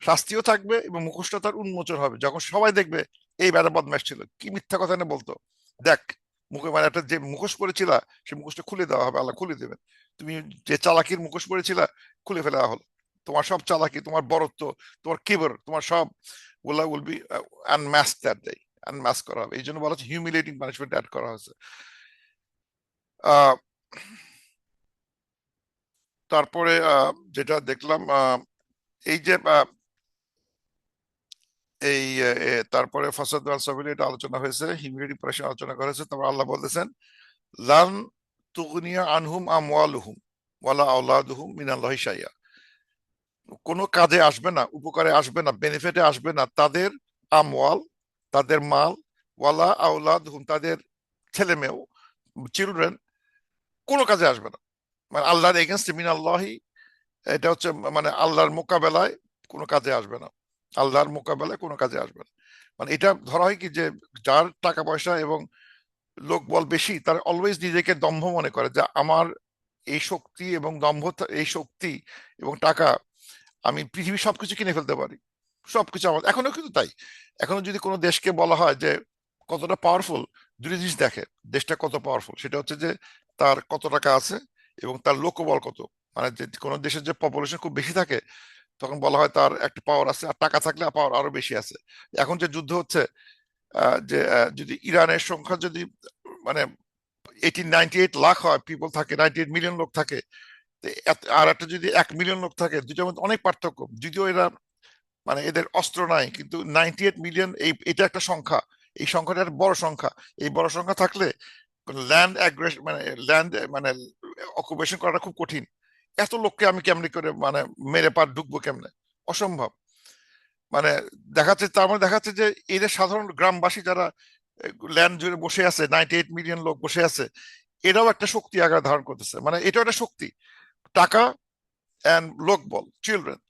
শাস্তিও থাকবে এবং মুখোশটা তার উন্মোচন হবে, যখন সবাই দেখবে এই বেড়া বদমাশ ছিল, কি মিথ্যা কথা না বলতো, দেখ মুখে মানে একটা যে মুখোশ পরেছিলা, সে মুখোশটা খুলে দেওয়া হবে, আল্লাহ খুলে দেবেন। তুমি যে চালাকির মুখোশ পরেছিলা, খুলে ফেলা হলো, তোমার সব চালাকি, তোমার বরত্ব, তোমার কিবর, তোমার সব ওগুলা will be unmask that day, unmask করা হবে। এই জন্য বলা হচ্ছে হিউমিলেটিং পানিশমেন্ট অ্যাড করা হয়েছে। আহ তারপরে যেটা দেখলাম, এই যে এই তারপরে ফাসাদ ওয়াল সাবিল এটা আলোচনা হয়েছে, হিউমিলিটি পড়াশোনা আলোচনা করা হয়েছে। তারপর আল্লাহ বলতেছেন লান তুগনিয়া আনহুম আমওয়ালুহুম ওয়ালা আওলাদুহুম মিনাল্লাহি শাইআ, কোনো কাজে আসবে না, উপকারে আসবে না, বেনিফিটে আসবে না তাদের আমওয়াল, তাদের মাল, ওয়ালা আওলাদুহুম তাদের ছেলে মেয়েও, চিলড্রেন, কোনো কাজে আসবে না। মানে আল্লাহর এগেনস্ট মিনাল্লাহি, এটা হচ্ছে মানে আল্লাহর মোকাবেলায় কোনো কাজে আসবে না, আল্লাহর মোকাবেলায় কোনো কাজে আসবে না। মানে এটা ধরা হয় কি যে যার টাকা পয়সা এবং লোক বল বেশি, তার অলওয়েজ নিজেকে দম্ভ মনে করে যে আমার এই শক্তি এবং দম্ভ, এই শক্তি এবং টাকা, আমি পৃথিবীর সবকিছু কিনে ফেলতে পারি, সবকিছু আমার। এখনো কিন্তু তাই, এখনো যদি কোনো দেশকে বলা হয় যে কতটা পাওয়ারফুল, দুটো জিনিস দেখে দেশটা কত পাওয়ারফুল, সেটা হচ্ছে যে তার কত টাকা আছে এবং তার লোকবল কত। মানে যে কোনো দেশের যে পপুলেশন খুব বেশি থাকে, তখন বলা হয় তার একটা পাওয়ার আছে, আর টাকা থাকলে পাওয়ার আরো বেশি আছে। এখন যে যুদ্ধ হচ্ছে, যে যদি ইরানের সংখ্যা যদি মানে 98 লাখ হয়, পিপল থাকে, 98 মিলিয়ন লোক থাকে, তো আর একটা যদি 1 মিলিয়ন লোক থাকে, দুটোর মধ্যে অনেক পার্থক্য। যদিও এরা মানে এদের অস্ত্র নাই, কিন্তু 98 মিলিয়ন, এটা একটা সংখ্যা, এই সংখ্যাটা একটা বড় সংখ্যা। এই বড় সংখ্যা থাকলে ল্যান্ড অ্যাগ্রেশন মানে ল্যান্ড মানে অকুপেশন করাটা খুব কঠিন। এত লোককে আমি কেমনি করে মানে মেরে পার ঢুকবো কেমনে, অসম্ভব। মানে দেখাচ্ছে, তার মানে দেখাচ্ছে যে এদের সাধারণ গ্রামবাসী যারা ল্যান্ড জুড়ে বসে আছে, 98 মিলিয়ন লোক বসে আছে, এটাও একটা শক্তি আকার ধারণ করতেছে। মানে এটাও একটা শক্তি, টাকা অ্যান্ড লোকবল, চিলড্রেন।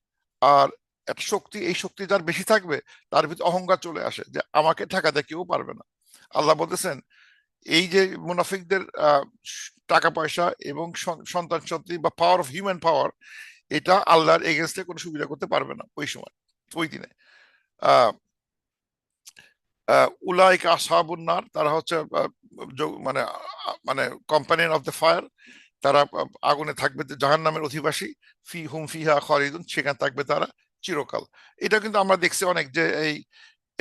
আর একটা শক্তি, এই শক্তি যার বেশি থাকবে, তার ভিতরে অহংকার চলে আসে যে আমাকে ঠেকাতে কেউ পারবে না। আল্লাহ বলতেছেন এই যে মুনাফিকদের টাকা পয়সা এবং সন্তান সন্ততি বা পাওয়ার অফ হিউম্যান পাওয়ার, এটা আল্লাহর এগেনস্টে কোনো সুবিধা করতে পারবে না ওই সময়, ওই দিনে। আহ উলাইকা আসহাবুন নার, তারা হচ্ছে মানে মানে কম্পানিয়ন অফ দ্য ফায়ার, তারা আগুনে থাকবে, জাহান্নামের অধিবাসী, ফি হুম ফিহা খালিদুন, সেখানে থাকবে তারা চিরকাল। এটা কিন্তু আমরা দেখছি অনেক, যে এই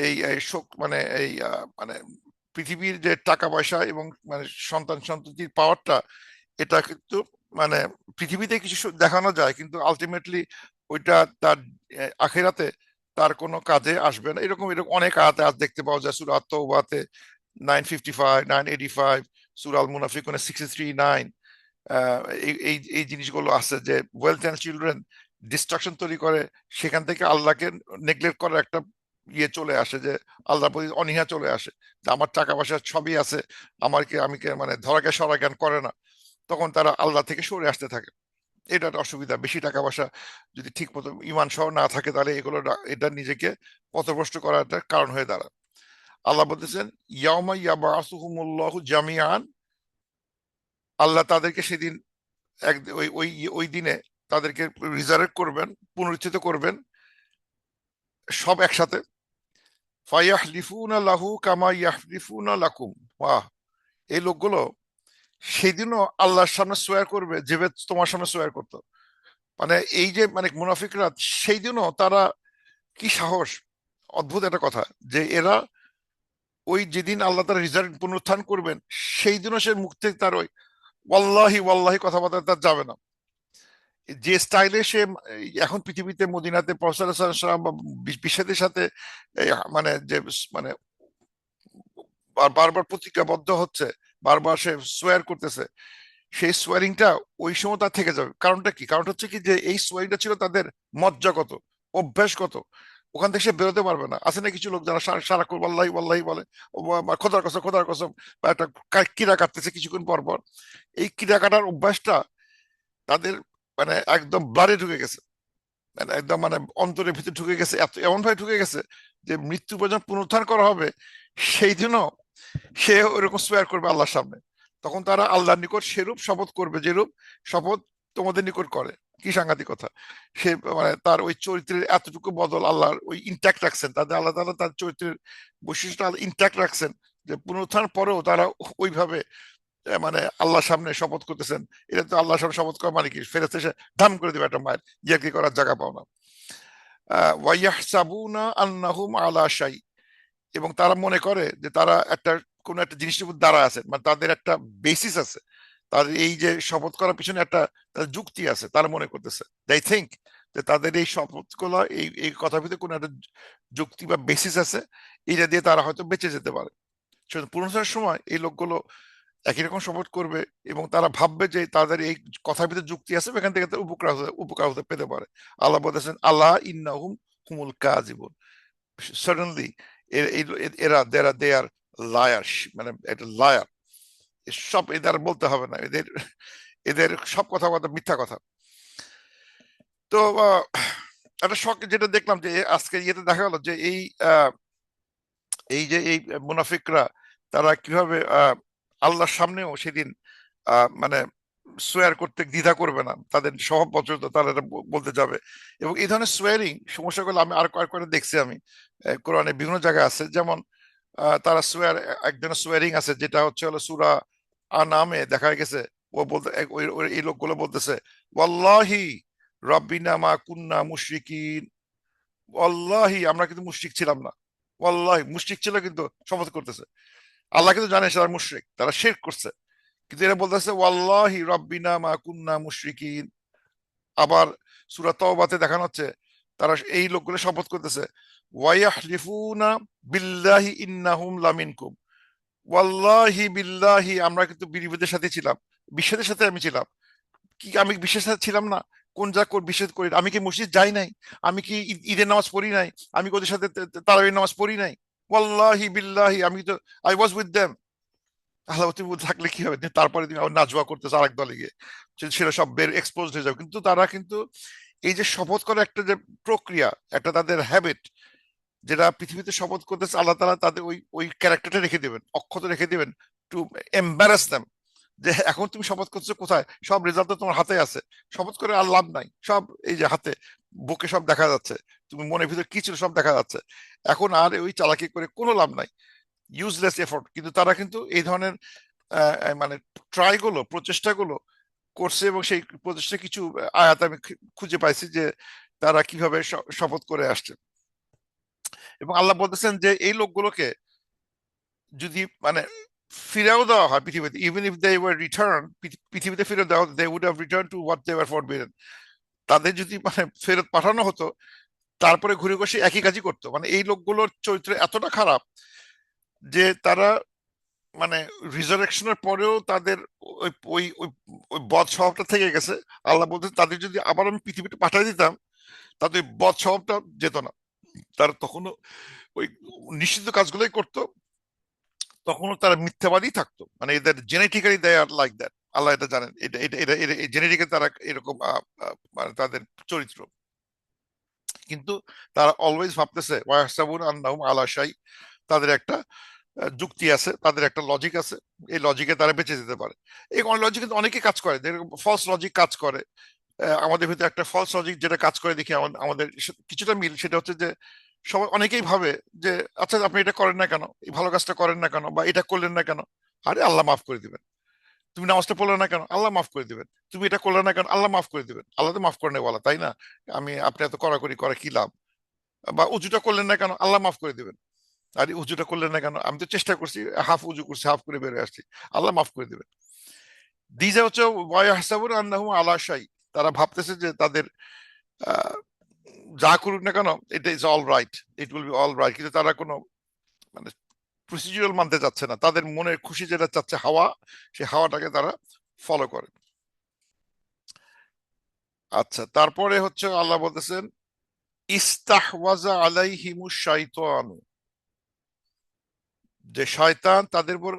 এই এই শোক মানে এই মানে পৃথিবীর যে টাকা পয়সা এবং মানে সন্তান সন্ততির পাওয়ারটা, এটা কিন্তু মানে পৃথিবীতে কিছু দেখানো যায়, কিন্তু আলটিমেটলি ওইটা তার আখেরাতে তার কোনো কাজে আসবে না। এরকম এরকম অনেক আয়াতে আজ দেখতে পাওয়া যায়, সূরা আত-তাওবাতে 955, 985, সূরা আল মুনাফিকুনে 63, 9। এই এই এই জিনিসগুলো আছে যে ওয়েলথ অ্যান্ড চিলড্রেন ডিস্ট্রাকশন তৈরি করে, সেখান থেকে আল্লাহকে নেগলেক্ট করার একটা ইয়ে চলে আসে, যে আল্লাহর প্রতি অনীহা চলে আসে, যে আমার টাকা পয়সা সবই আছে, আমাকে আমি মানে ধরাকে সরা জ্ঞান করে না, তখন তারা আল্লাহ থেকে সরে আসতে থাকে। এটা একটা অসুবিধা, বেশি টাকা পয়সা যদি ঠিক মতো ইমান সহ না থাকে, তাহলে এগুলো এটা নিজেকে পথভ্রষ্ট করার একটা কারণ হয়ে দাঁড়ায়। আল্লাহ বলতেছেন ইয়াউমা ইয়াবআসুহুমুল্লাহু জামিআন, আল্লাহ তাদেরকে সেদিন এক ওই ওই ওই দিনে তাদেরকে রিজার্ভ করবেন, পুনরুত্থিত করবেন সব একসাথে। ফায়াহলিফুনা লাহু কামা ইয়াহলিফুনা লাকুম, বাহ! এই লোকগুলো সেদিনও আল্লাহর সামনে সোয়ার করবে যেভাবে তোমার সামনে সোয়ার করতো। মানে এই যে মানে মুনাফিকরা, সেই দিনও তারা, কি সাহস! অদ্ভুত একটা কথা, যে এরা ওই যেদিন আল্লাহ তার রিজাল্ট পুনরুত্থান করবেন, সেই দিনও সে মুখ থেকে তার ওই ওয়াল্লাহি ওয়াল্লাহি কথাবার্তা তার যাবে না। যে স্টাইলে সে এখন পৃথিবীতে মদিনাতে প্রফেসর বা বিশ্বের সাথে মানে যে মানে বারবার প্রতিজ্ঞাবদ্ধ হচ্ছে, বারবার সে সোয়ার করতেছে, সেই সোয়ারিংটা ওই সময় তার থেকে যাবে। কারণটা কি? কারণটা হচ্ছে কি, যে এই সোয়ারিংটা ছিল তাদের মজ্জাগত, অভ্যাসগত। ওখান থেকে সে বেরোতে পারবে না। আছে না কিছু লোক যারা সারাক্ষণ ওয়াল্লাহি ওয়াল্লাহি বলে, বা খোদার কসম খোদার কসম, বা একটা কিরা কাটতেছে কিছুক্ষণ পর পর। এই কিরা কাটার অভ্যাসটা তাদের মানে একদম ব্লাডে ঢুকে গেছে, মানে একদম মানে অন্তরের ভিতরে ঢুকে গেছে, এত এমন ভাবে ঢুকে গেছে যে মৃত্যু পর্যন্ত পুনরুত্থান করা হবে সেই দিনও সে ওইরকম সোয়ার করবে আল্লাহর সামনে। তখন তারা আল্লাহর নিকট সেরূপ শপথ করবে যেরূপ শপথ তোমাদের নিকট করে। কি সাংঘাতিক কথা! সে মানে তার ওই চরিত্রের এতটুকু বদল আল্লাহর ওই ইন্ট্যাক্ট রাখছেন, তাদের আল্লাহ তাআলা তার চরিত্রের বৈশিষ্ট্য ইন্ট্যাক্ট রাখছেন, যে পুনরুত্থান পরেও তারা ওইভাবে মানে আল্লাহর সামনে শপথ করতেছেন। এটা তো আল্লাহর সামনে শপথ করা মানে কি, ফেরেশতা এসে ধাম করে দিবে একটা মায়ের, ইয়ার্কি করার জায়গা পাও না। ওয়াইয়াহসাবুনা আন্নাহুম আলা শাই, এবং তারা মনে করে যে তারা একটা কোন একটা জিনিসের উপর দাঁড়া আছে, মানে তাদের একটা বেসিস আছে, তাদের এই যে শপথ করার পিছনে একটা তাদের যুক্তি আছে, তারা মনে করতেছে দে থিঙ্ক যে তাদের এই শপথ গুলো এই এই কথার ভিতরে কোনো একটা যুক্তি বা বেসিস আছে, এটা দিয়ে তারা হয়তো বেঁচে যেতে পারে। পুনরুদ্ধারের সময় এই লোকগুলো একই রকম শপথ করবে, এবং তারা ভাববে যে তাদের এই কথার ভিতরে যুক্তি আছে, এখান থেকে তারা উপকার হতে পেতে পারে। আল্লাহ বলতেছেন আল্লাহ ইন্নাহুম হুমুল কাযিবুন, সাডেনলি এরা দে আর লায়ার, মানে একটা লায়ার। সব এদের বলতে হবে না, এদের এদের সব কথা কথা মিথ্যা কথা। তো একটা শখ যেটা দেখলাম যে আজকে ইয়েতে দেখা গেল যে আহ, এই যে এই মুনাফিকরা তারা কিভাবে আল্লাহর সামনেও সেদিন মানে সোয়ার করতে দ্বিধা করবে না, তাদের স্বভাব বচত তারা এটা বলতে যাবে। এবং এই ধরনের সোয়ারিং সমস্যাগুলো আমি আর কয়েকবার দেখছি আমি, কোরআনে বিভিন্ন জায়গায় আছে। যেমন তারা সোয়ার, একজনের সোয়ারিং আছে যেটা হচ্ছে হলো সূরা আনামে দেখা গেছে। ও বলতে এই লোকগুলো বলতেছে ওয়াল্লাহি রাব্বিনা মা কুন্না মুশরিকিন, ওয়াল্লাহি আমরা কিন্তু মুশরিক ছিলাম না। ওয়াল্লাহি মুশরিক ছিল কিন্তু শপথ করতেছে। আল্লাহ কিন্তু জানে তারা মুশরিক, তারা শিরক করছে, কিন্তু এরা বলতেছে ওয়াল্লাহি রাব্বিনা মা কুন্না মুশরিকিন। আবার সূরা তাওবাতে দেখানো হচ্ছে তারা এই লোকগুলো শপথ করতেছে ওয়ায়াহলিফুনা বিল্লাহি ইন্নাহুম লামিনকুম, ওয়াল্লাহি বিল্লাহি আমরা কিন্তু বিধিবিধের সাথে ছিলাম, বিশ্বাসের সাথে আমি ছিলাম। কি আমি বিশ্বাসের সাথে ছিলাম না? কোন বিশ্বাস করি? আমি কি মসজিদ যাই নাই? আমি কি ঈদের নামাজ পড়ি নাই? আমি কি ওদের সাথে তারাবির নামাজ পড়ি নাই? ওয়াল্লাহি বিল্লাহি আমি তো আই ওয়াজ উইথ দেম। আল্লাহ তুমি থাকলে কি হবে? তারপরে তুমি আবার নাজওয়া করতেছো আরেক দলে গিয়ে, সেটা সব বের এক্সপোজ হয়ে যাবে। কিন্তু তারা কিন্তু এই যে শপথ করার একটা যে প্রক্রিয়া, একটা তাদের হ্যাবিট, যেটা পৃথিবীতে শপথ করতেছে আল্লাহ তাআলা তাদের ওই ওই ক্যারেক্টারটা রেখে দিবেন, অক্ষত রেখে দিবেন, টু এম্বারাস দেম। যে এখন তুমি শপথ করছো কোথায়? সব রেজাল্ট তো তোমার হাতে আছে। শপথ করে আর লাভ নাই, সব এই যে হাতে, বুকে সব দেখা যাচ্ছে, তুমি মনের ভিতরে কি ছিল সব দেখা যাচ্ছে। এখন আর ওই চালাকি করে কোনো লাভ নাই, ইউজলেস এফোর্ট। কিন্তু তারা কিন্তু এই ধরনের মানে ট্রাই গুলো, প্রচেষ্টা গুলো করছে, এবং সেই প্রচেষ্টা কিছু আয়াত আমি খুঁজে পাইছি যে তারা কিভাবে শপথ করে আসছে। এবং আল্লাহ বলতেছেন যে এই লোকগুলোকে যদি মানে ফিরেও দেওয়া হয় পৃথিবীতে, even if they were return, পৃথিবীতে ফিরে দেওয়া, they would have return to what they were forbidden. তাদের যদি মানে ফেরত পাঠানো হতো, তারপরে ঘুরে বসে একই কাজই করতো। মানে এই লোকগুলোর চরিত্র এতটা খারাপ যে তারা মানে রিজারেকশনের পরেও তাদের ওই ওই ওই ওই বদ স্বভাবটা থেকে গেছে। আল্লাহ বলতে তাদের যদি আবার আমি পৃথিবীতে পাঠিয়ে দিতাম, তাদের ওই বদ স্বভাবটা যেত না, তারা তখনও ওই নিষিদ্ধ কাজগুলোই করতো, তখনও তারা মিথ্যাবাদী থাকতো। মানে এদের genetically they are like that, আল্লাহ এটা জানেন, এটা এটা এটা জেনেটিক্যালি তারা এরকম মানে তাদের চরিত্র। কিন্তু তারা অলওয়েজ ভাবতেছে ওয়াহসাবুন আন্নাহুম আলা শাই, তাদের একটা যুক্তি আছে, তাদের একটা লজিক আছে, এই লজিকে তারা বেঁচে যেতে পারে। এই লজিক কিন্তু অনেকে কাজ করে, ফলস লজিক কাজ করে। আমাদের ভিতরে একটা ফলস লজিক যেটা কাজ করে দেখি আমাদের কিছুটা মিল, সেটা হচ্ছে যে সবাই অনেকেই ভাবে যে আচ্ছা আপনি এটা করেন না কেন, এই ভালো কাজটা করেন না কেন, বা এটা করলেন না কেন? আরে আল্লাহ মাফ করে দিবেন। তুমি নামাজটা পড়লে না কেন? আল্লাহ মাফ করে দিবেন। তুমি এটা করলে না কেন? আল্লাহ মাফ করে দিবেন। আল্লাহ তো মাফ করে নেই বলা, তাই না? আমি আপনি এত কড়াকড়ি করে কি লাভ? বা উজুটা করলেন না কেন? আল্লাহ মাফ করে দিবেন। আরে উজুটা করলেন না কেন? আমি তো চেষ্টা করছি, হাফ উজু করছি, হাফ করে বেরিয়ে আসছি, আল্লাহ মাফ করে দিবেন। দিজা হচ্ছে ওয়াহসাবুন আন্নাহুম আলা শাই, তারা ভাবতেছে যে তাদের আহ, যা করুক না কেন এটা is all right, it will be all right. কিন্তু তারা কোনো মানে প্রসিডিউরাল মানতে চাচ্ছে না, তাদের মনের খুশি যেটা চাচ্ছে হাওয়া, সেই হাওয়াটাকে তারা ফলো করে। আচ্ছা, তারপরে হচ্ছে আল্লাহ বলতেছেন ইস্তাহওয়াজা আলাইহিমুশ শাইতানু, যে শয়তান তাদের উপর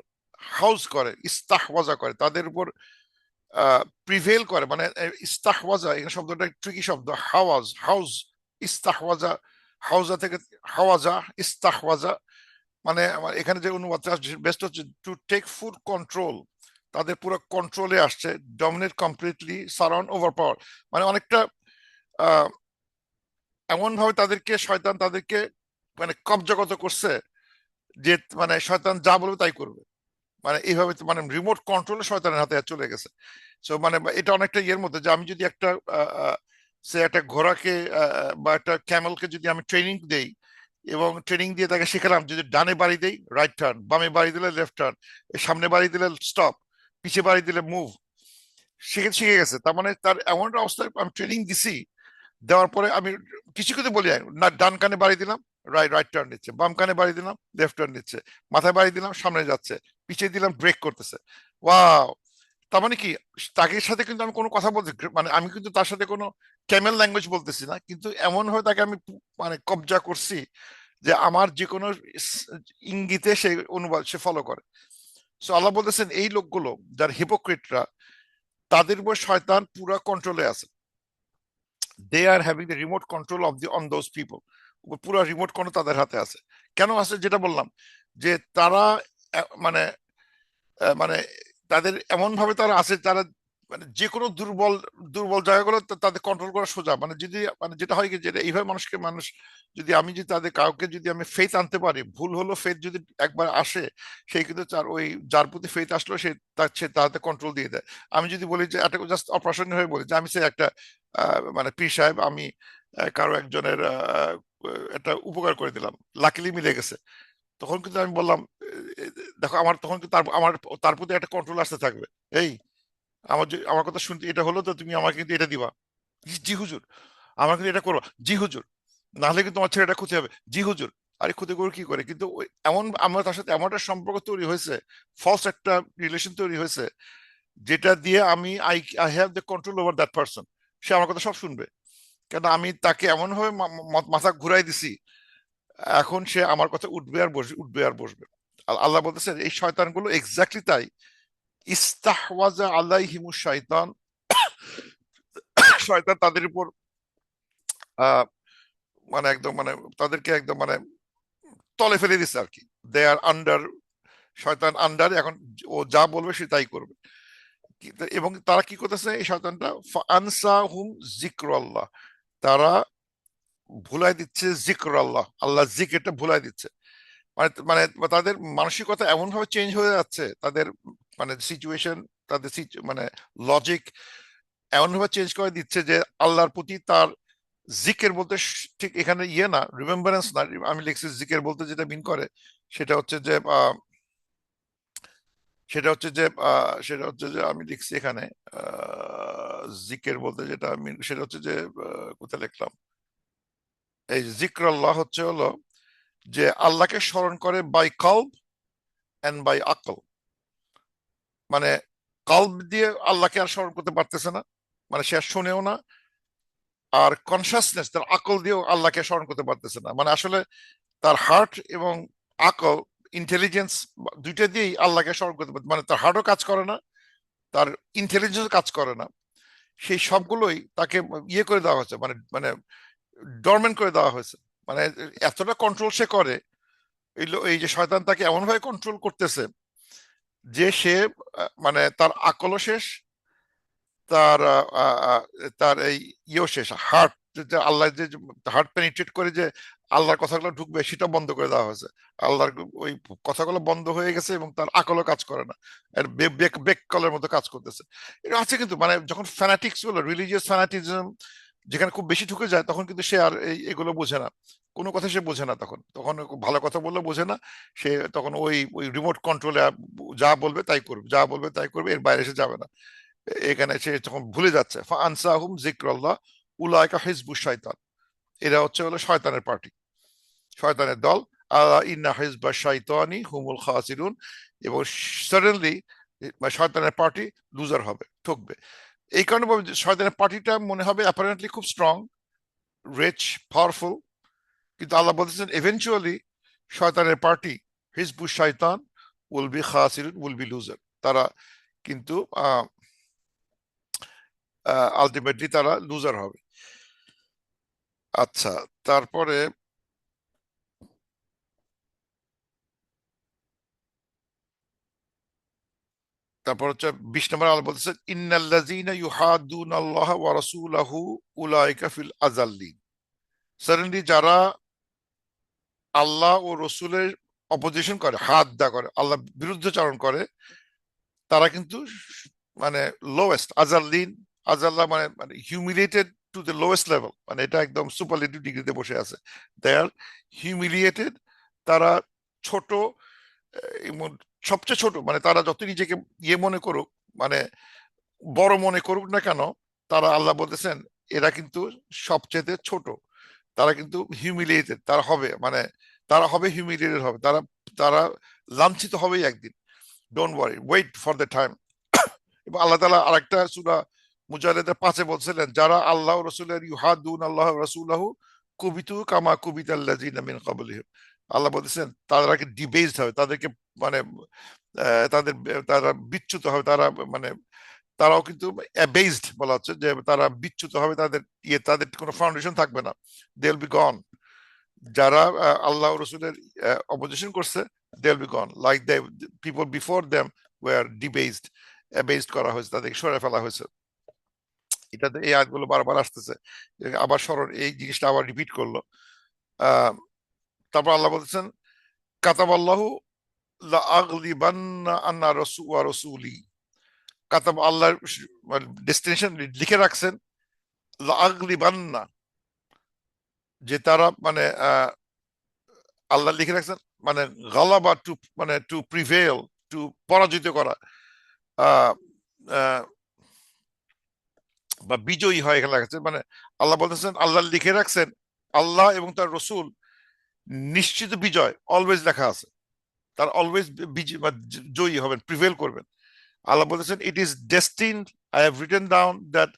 হাউস করে, ইস্তাহওয়াজা করে, তাদের উপর প্রিভেল করে। মানে ইস্তাহওয়াজা এখানে শব্দটা ট্রিকি শব্দ, হাওয়াজ, হাউস, ইস্তাহওয়াজা, হাওজা থেকে হাওয়াজা, ইস্তাহওয়াজা, মানে আমার এখানে যে অনুবাদটা বেস্ট হচ্ছে টু টেক ফুল কন্ট্রোল, তাদের পুরো কন্ট্রোলে আসছে, ডমিনেট কমপ্লিটলি, সারাউন্ড, ওভার পাওয়ার, মানে অনেকটা এমন ভাবে তাদেরকে শয়তান তাদেরকে মানে কবজাগত করছে যে মানে শয়তান যা বলবে তাই করবে, মানে এইভাবে মানে রিমোট কন্ট্রোলে শয়তানের হাতে চলে গেছে। সো মানে এটা অনেকটা ইয়ের মধ্যে যে আমি যদি একটা সে একটা ঘোড়াকে বা একটা ক্যামেলকে যদি আমি ট্রেনিং দেই এবং ট্রেনিং দিয়ে তাকে শেখালাম যদি ডানে বাড়ি দেই রাইট টার্ন, বামে বাড়ি দিলে লেফট টার্ন, সামনে বাড়ি দিলে স্টপ, পিছিয়ে বাড়ি দিলে মুভ, শিখে শিখে গেছে। তার মানে তার এমন একটা অবস্থায় আমি ট্রেনিং দিছি, দেওয়ার পরে আমি কিছু কিছু বলি না, ডান কানে বাড়ি দিলাম রাইট রাইট টার্ন নিচ্ছে, বাম কানে বাড়ি দিলাম লেফট টার্ন নিচ্ছে, মাথায় বাড়ি দিলাম সামনে যাচ্ছে, পিছিয়ে দিলাম ব্রেক করতেছে। ওয়াও! তার মানে কি, তাকে সাথে কিন্তু আমি কোনো কথা বলতে মানে আমি কিন্তু তার সাথে কোনো ক্যামেল ল্যাঙ্গুয়েজ বলতেছি না, কিন্তু এমন ভাবে তাকে আমি মানে কবজা করছি যে আমার যে কোনো ইঙ্গিতে সে অনুবাদ সে ফলো করে। সো আল্লাহ বলতেছেন এই লোকগুলো যার হিপোক্রিটরা, তাদের উপর শয়তান পুরা কন্ট্রোলে আছে। They are having the remote control of the on those people, পুরো রিমোট কন্ট্রোল তাদের হাতে আছে। কেন আছে যেটা বললাম, যে তারা মানে মানে তাদের এমন ভাবে তারা আছে, তারা মানে যে কোনো দুর্বল দুর্বল জায়গাগুলো তাদের কন্ট্রোল করা সোজা। মানে যদি মানে যেটা হয় কি, যেটা এইভাবে মানুষকে মানুষ যদি আমি যদি তাদের কাউকে যদি আমি ফেথ আনতে পারি, ভুল হলো ফেথ যদি একবার আসে, সেই কিন্তু তার ওই যার প্রতি ফেথ আসলো সে তার সে তাতে কন্ট্রোল দিয়ে দেয়। আমি যদি বলি যে একটা জাস্ট অপ্রাসঙ্গিক হয়ে বলি যে আমি সে একটা মানে পীর সাহেব, আমি কারো একজনের একটা উপকার করে দিলাম, লাকিলি মিলে গেছে, তখন কিন্তু আমি বললাম দেখো আমার তখন কিন্তু আমার তার প্রতি একটা কন্ট্রোল আসতে থাকবে। এই আমার আমার কথা শুনতে এটা হলো তো তুমি আমাকে কিন্তু এটা দিবা, জি হুজুর। আমার কিন্তু এটা করবা, জি হুজুর। নাহলে কিন্তু তোমার ছেলেটা ক্ষতি হবে, জি হুজুর। আরে ক্ষতি করে কি করে, কিন্তু এমন আমরা তার সাথে এমন একটা সম্পর্ক তৈরি হয়েছে, ফলস একটা রিলেশন তৈরি হয়েছে, যেটা দিয়ে আমি I I have the control over that person. সে আমার কথা সব শুনবে, কেন আমি তাকে এমন ভাবে মাথা ঘুরাই দিছি, এখন সে আমার কথা উঠবে আর বসবে, উঠবে আর বসবে। আল্লাহ বলতেছেন এই শয়তানগুলো এক্স্যাক্টলি তাই, ইস্তাহওয়াজা আলাইহিমুশ শাইতান, শয়তান তাদের উপর আহ মানে একদম মানে তাদেরকে একদম মানে তলে ফেলে দিচ্ছে আর কি। দে আর আন্ডার, শয়তান আন্ডার, এখন ও যা বলবে সে তাই করবে। এবং তারা কি করতেছে এই শয়তানটা, আনসাহুম যিকরাল্লাহ, তারা ভুলাই দিচ্ছে জিক্র আল্লাহ, আল্লাহ জিকিরটা ভুলাই দিচ্ছে। মানে মানে তাদের মানসিকতা এমন ভাবে চেঞ্জ হয়ে যাচ্ছে, তাদের মানে সিচুয়েশন, তাদের মানে লজিক এমন ভাবে চেঞ্জ করে দিচ্ছে যে আল্লাহর প্রতি তার জিকের বলতে ঠিক এখানে ইয়ে না, রিমেম্বারেন্স না, আমি লিখছি জিকের বলতে যেটা মিন করে সেটা হচ্ছে যে সেটা হচ্ছে যে সেটা হচ্ছে যে আমি লিখছি এখানে জিকের বলতে যেটা মিন সেটা হচ্ছে যে কোথায় লিখলাম, এই জিক্র আল্লাহ হচ্ছে হলো যে আল্লাহকে স্মরণ করে বাই কলব এন্ড বাই আকল। মানে কলব দিয়ে আল্লাহকে আর স্মরণ করতে পারতেছে না, মানে সে আর শোনেও না, আর কনসাসনেস তার আকল দিয়েও আল্লাহকে স্মরণ করতে পারতেছে না। মানে আসলে তার হার্ট এবং আকল, ইন্টেলিজেন্স, দুইটা দিয়েই আল্লাহকে স্মরণ করতে পারছে, মানে তার হার্টও কাজ করে না, তার ইন্টেলিজেন্স কাজ করে না, সেই সবগুলোই তাকে ইয়ে করে দেওয়া হয়েছে, মানে মানে ডরমেন্ট করে দেওয়া হয়েছে। মানে এতটা কন্ট্রোল সে করে, এই যে শয়তান তাকে এমন ভাবে কন্ট্রোল করতেছে যে সে মানে তার আকলও শেষ, তার তার এই ইয়েও শেষ, হার্ট, যে আল্লাহ যে হার্ট পেনিট্রেট করে যে আল্লাহর কথাগুলো ঢুকবে সেটা বন্ধ করে দেওয়া হয়েছে। আল্লাহর ওই কথাগুলো বন্ধ হয়ে গেছে এবং তার আকলও কাজ করে না, এর বেক বেক কলের মতো কাজ করতেছে। এটা আছে কিন্তু মানে যখন ফ্যানাটিক্স গুলো, রিলিজিয়াস ফ্যানাটিজম যেখানে খুব বেশি ঢুকে যায়, তখন কিন্তু সে আর এগুলো বোঝে না, কোনো কথা সে বোঝে না, তখন তখন ভালো কথা বললে বোঝে না, সে তখন ওই ওই রিমোট কন্ট্রোলে যা বলবে তাই করবে, যা বলবে তাই করবে, এর বাইরে সে যাবে না। এখানে সে তখন ভুলে যাচ্ছে, আনসাহুম যিকরাল্লাহ উলাইকা হিজবুশ শয়তান, এরা হচ্ছে হলো শয়তানের পার্টি, শয়তানের দল। আলা ইন্না হিজবা শাইতানি হুমুল খাসিরুন, এবং সাডেনলি শয়তানের পার্টি লুজার হবে, ঠকবে। এই কারণে শয়তানের পার্টিটা মনে হবে অ্যাপারেন্টলি খুব স্ট্রং, রিচ, পাওয়ারফুল, কিন্তু আল্লাহ বলতেছেন এভেনচুয়ালি শয়তানের পার্টি, হিজবুশ শয়তান, উইল বি খাসিরুন, উইল বি লুজার। তারা কিন্তু আলটিমেটলি তারা লুজার হবে। আচ্ছা, তারপরে তারপর হচ্ছে 20 নম্বর আল্লাহ বলতেছেন ইন্নাল্লাযীনা ইউহাদ্দুনাল্লাহা ওয়া রাসূলাহু উলাইকা ফিল আযাল্লিন। সাডেনলি যারা আল্লাহ ও রসুলের অপোজিশন করে, হাত করে, আল্লাহ বিরুদ্ধচারণ করে, তারা কিন্তু মানে লোয়েস্ট, আযাল্লিন, আযাল্লা মানে মানে humiliated to the lowest level, মানে এটা একদম সুপারলেটিভ ডিগ্রিতে বসে আছে। দে আর হিউমিলিয়েটেড, তারা ছোট, এবং সবচেয়ে ছোট, মানে তারা যত নিজেকে ইয়ে মনে করুক, মানে বড় মনে করুক না কেন, তারা আল্লাহ বলতেছেন এরা কিন্তু সবচেয়ে ছোট, তারা কিন্তু হিউমিলিয়েটেড, তারা হবে মানে তারা হবে হিউমিলিয়েটেড হবে, তারা তারা লাঞ্ছিত হবেই একদিন। Don't worry, wait for the time. এবং আল্লাহ তাআলা আরেকটা সূরা মুজাহিদের 5-এ বলছিলেন যারা আল্লাহ ও রাসূলের ইউহাদুন আল্লাহ ওয়া রাসূলাহু কুবিতু কামা কুবিতাল্লাযিনা মিন ক্বাবলিহিম। আল্লাহ বলতেছেন তাদেরকে ডিবেজড হবে, তাদেরকে মানে তাদের তারা বিচ্যুত হবে, তারা মানে তারাও কিন্তু বেসড বলা হচ্ছে যে তারা বিচ্যুত হবে, তাদের তাদের কোনো ফাউন্ডেশন থাকবে না, দে উইল বি গন। যারা আল্লাহ রসুলের অপোজিশন করছে, they will be gone, like they people before them were debased, based করা হয়েছে, তাদেরকে সরে ফেলা হয়েছে। এটাতে এই আয়াতগুলো বারবার আসতেছে, আবার স্মরণ, এই জিনিসটা আবার রিপিট করলো। আহ তারপর আল্লাহ বলতেছেন কাতাবাল্লাহু লা আগলিবান্না আন্না রাসূলি। কাতাব, আল্লাহর ডেস্টিনেশন লিখে রাখছেন, লা আগলিবান্না, যে তারা মানে আল্লাহ লিখে রাখছেন মানে গালাবা, টু মানে টু প্রিভেল, টু পরাজিত করা, আহ, আহ, বা বিজয়ী হয় এখানে লেখা আছে। মানে আল্লাহ বলতেছেন আল্লাহ লিখে রাখছেন, আল্লাহ এবং তার রসুল নিশ্চিত বিজয়, অলওয়েজ লেখা আছে, তার অলওয়েজ জয়ী হবেন, প্রিভেল করবেন। আল্লাহ বলতেছেন it is destined, I have written down that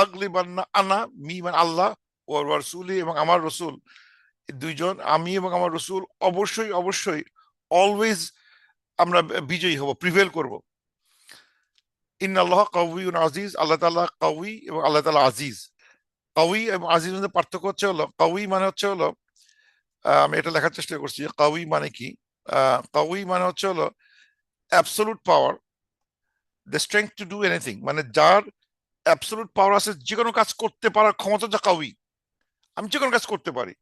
আগলিবান্না আনা, মি মানে আল্লাহ, ও রসুলি এবং আমার রসুল, দুইজন, আমি এবং আমার রসুল অবশ্যই অবশ্যই অলওয়েজ আমরা বিজয়ী হব, প্রিভেল করব। ইন্নাল্লাহ কাউইউন আজিজ, আল্লাহ তাআলা কাউই এবং আল্লাহ তাআলা আজিজ। কাউই এবং আজিজ মধ্যে পার্থক্য হচ্ছে হলো, কাউই মানে হচ্ছে হলো, আমি এটা লেখার চেষ্টা করছি, কাউই মানে কি। কাউই মানে হচ্ছে হলো absolute power, the strength to do anything, মানে যার অ্যাবসলুট পাওয়ার আছে, যে কোনো কাজ করতে পারার ক্ষমতা, যা কাউই, আমি যে কোনো কাজ করতে পারি।